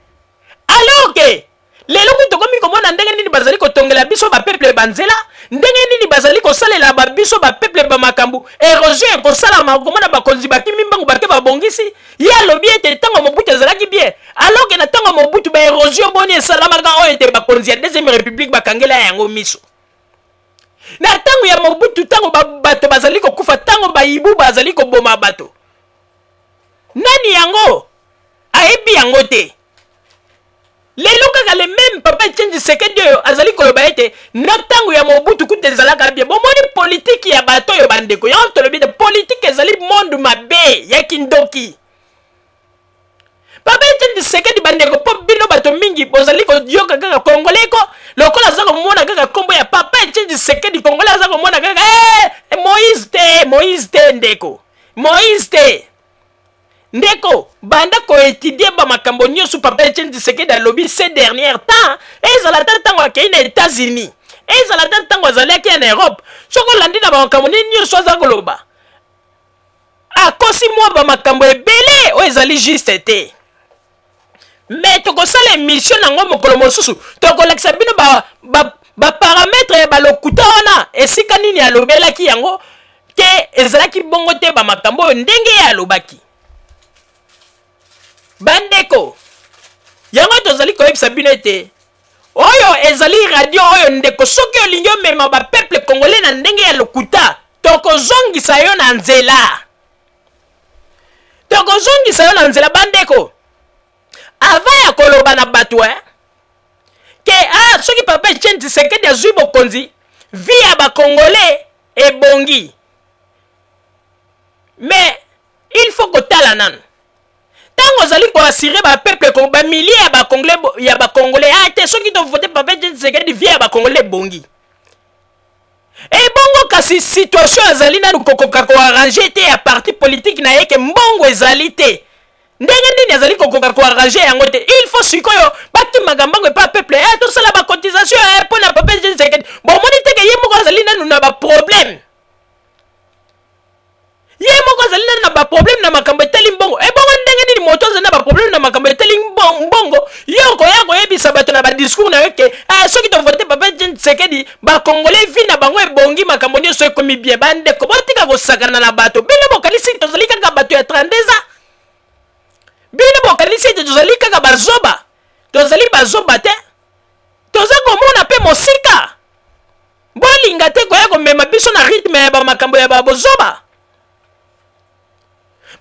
alors que lelo kutu komi komona ndenge nini bazali kotongela biso ba peuple banzela, ndenge nini bazali kosalela ba biso ba peuple ba makambu, érosion kosala makomona bakonzi bakimi mbangu bake babongisi ya lobi ete tango Mobutu ezalaki bien, alors que na tango Mobutu ba érosion boni esalamaka oyo ete bakonzi ya deuxième république bakangela yango miso. Na tango ya Mobutu tango bato bazali kokufa, tango bayibu bazali koboma bato, nani yango ayebi yango te. Lelo kaka le même papa Etienne Tshisekedi oyo azali koloba ete na tango ya Mobutu kutu ezalaka bien. Bomoni politique ya bato oyo bandeko ya tolobi de politique ezali monde mabe ya kindoki. Papa Etienne Tshisekedi bandeko po bino bato mingi bozali koyoka kaka congolais ko lokola za komona kaka kombo ya papa Etienne Tshisekedi congolais za komona kaka Moïse te ndeko. Moïse te ndeko banda ko étudier ba makambo nyonso papa Etienne Tshisekedi alobi ces derniers temps ezala tango akei na États-Unis ezala tango azalaki en Europe soko landi na ba makambo nyonso aza koloba akosi mwa ba makambo ebele o ezali juste te mais tokosala émission nango mokolo mosusu tokolakisa bino ba paramètre ya balokuta wana esika nini alobelaki yango te ezalaki bongo te ba makambo oyo ndenge ya alobaki bandeko yango tozali koyebisa bino ete oyo ezali radio oyo ndeko soki olingi omema bapeuple congolais na ndenge ya lokuta tokozongisa yo na nzela bandeko avant ya koloba na bato ke soki papa Etienne Tshisekedi azwi bokonzi vi ya bacongolais ebongi mais il faut kotala nanu tango ozali koassire bapeuple bamilie ya bacongolais te soki tovote papa Etienne Tshisekedi vi ya bacongolais ebongi ebongo kasi situation azali nanu kokoka koarrange te ya parti politique na ye ke mbongo ezali te ndenge nini azali kokoka koarrange yango te il faut sikoyo bakimaka mbango epa peuple tosala bacotisation mpo na papa Etienne Tshisekedi bomoni teke ye moko azali nanu na baproblème na baproblème na makambo etali mbongo ebongo ndenge nini moto azali na baproblème na makambo etali mbongo yo koya koyebisa bato na badiscours na yo ke soki tovote papa Etienne Tshisekedi bakongolais vi na bango ebongi makambo nyonso ekomi bien bandeko botika kosakana na bato bino bokanisi tozali kaka bato ya 32 ans bino bokanisi ete tozali kaka bazoba te toza komona mpe mosika bolinga te koya komema biso na rythme ya bamakambo ya babozoba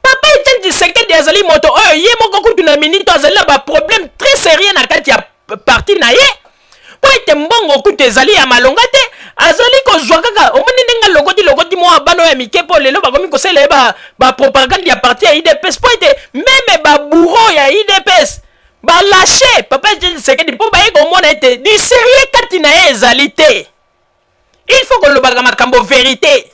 papa Etienne Tshisekedi azali moto oyo ye moko kutu na minito azali na baproblème très sérieux na kati ya parti na ye po ete mbongo kutu ezali ya malonga te azali kozwa kaka omoni ndenge lokoti mwa bano ya mike mpo lelo bakomi kosala ye bapropagande ya parti ya IDPS po ete meme babourreau ya IDPS balashe papa Etienne Tshisekedi mpo baye komona ete du sérieux kati na ye ezali te il faut kolobaka makambo vérité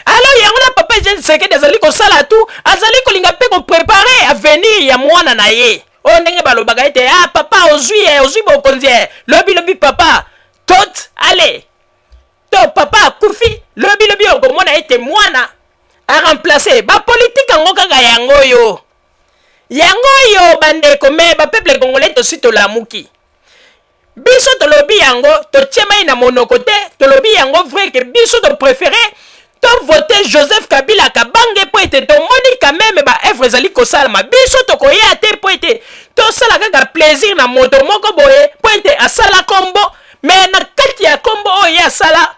alors yango na papa Etienne Tshisekedi azali kosala tu azali kolinga mpe koprepare avenir ya mwana na ye oyo ndenge balobaka ete papa ozwi bokonzi lobi papa tot ale to papa akufi lobi okomona ete mwana aremplace bapolitike yango kaka yango oyo bandeko me bapeuple congolais tosi tolamuki biso tolobi yango totie mai na monoko te tolobi yango vrai ke biso topréféré tovote Joseph Kabila kabange po ete tomoni quand même baevre ezali kosalama biso tokoya te po ete tosala kaka plaisir na moto moko boye po ete asala kombo me na kati ya kombo oyo ye asala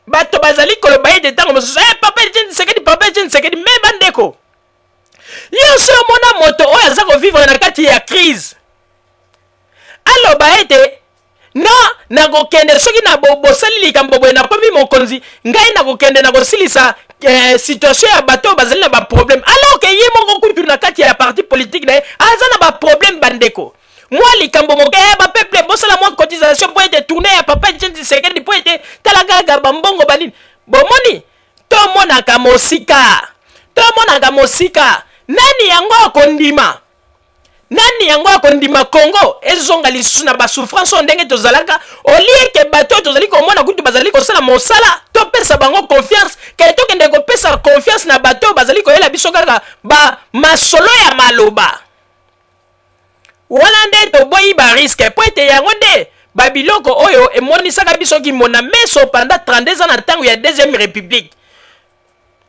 bato bazali koloba ete ntango mosusu papa Etienne Tshisekedi me bandeko yo so omona moto oyo aza kovivre na kati ya crise aloba ete non nakokende soki na bosali likambo boye nakomi mokonzi ngai nakokende nakosilisa situation ya bato bazali na baproblème alors ke ye moko kutu na kati ya parti politique na ye aza na baproblème bandeko mwa likambo moke bapeuple bosala mwa cotisation po ete tourne ya papa Etienne Tshisekedi po ete tala kaka bambongo banini bomoni tomonaka mosika nani yango akondima Congo ezonga lisusu na basouffrance o ndenge tozalaka olieke bato tozali komona kutu bazali kosala mosala topesa bango confiance ke tokende kopesa confiance na bato bazali koyela biso kaka masolo ya maloba wana nde toboyi bariske po ete yango nde babiloko oyo emonisaka biso kimona meso pendant 32 ans na ntango ya deuxième république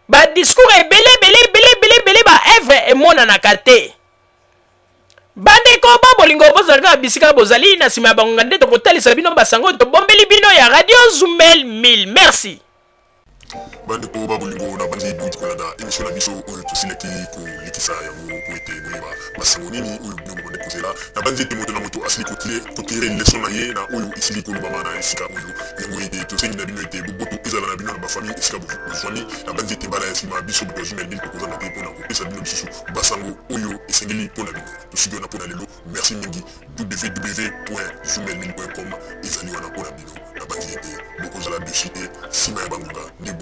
badiscours ebele baevre emonanaka te bandeko bolingo bozalaka bisika bozali na nsima ya bangonga nde tokotalisa bino basango tobombeli bino ya radio Zumel 1000 merci bandeko babolingo na bandi duti kolanda émission na biso oyo tosilaki kolekisa yango po ete boyeba basango nini oyo bino bokonde kozela na bandi ete moto na moto asili kotire leson na ye na oyo esili kolobama na esika oyo yango ete tosengi na bino ete boboto ezala na bino na bafamille esika bozwani na bandi ete mbala ya nsima biso boto ya Zumel 1000 tokozanga te mpona kopesa bino lisusu basango oyo esengeli mpona bino tosiki wana mpona lelo merci mingi www.zumel1000.com ezali wana mpona bino na bandi ete bokozala dessus te nsima ya bangonga nde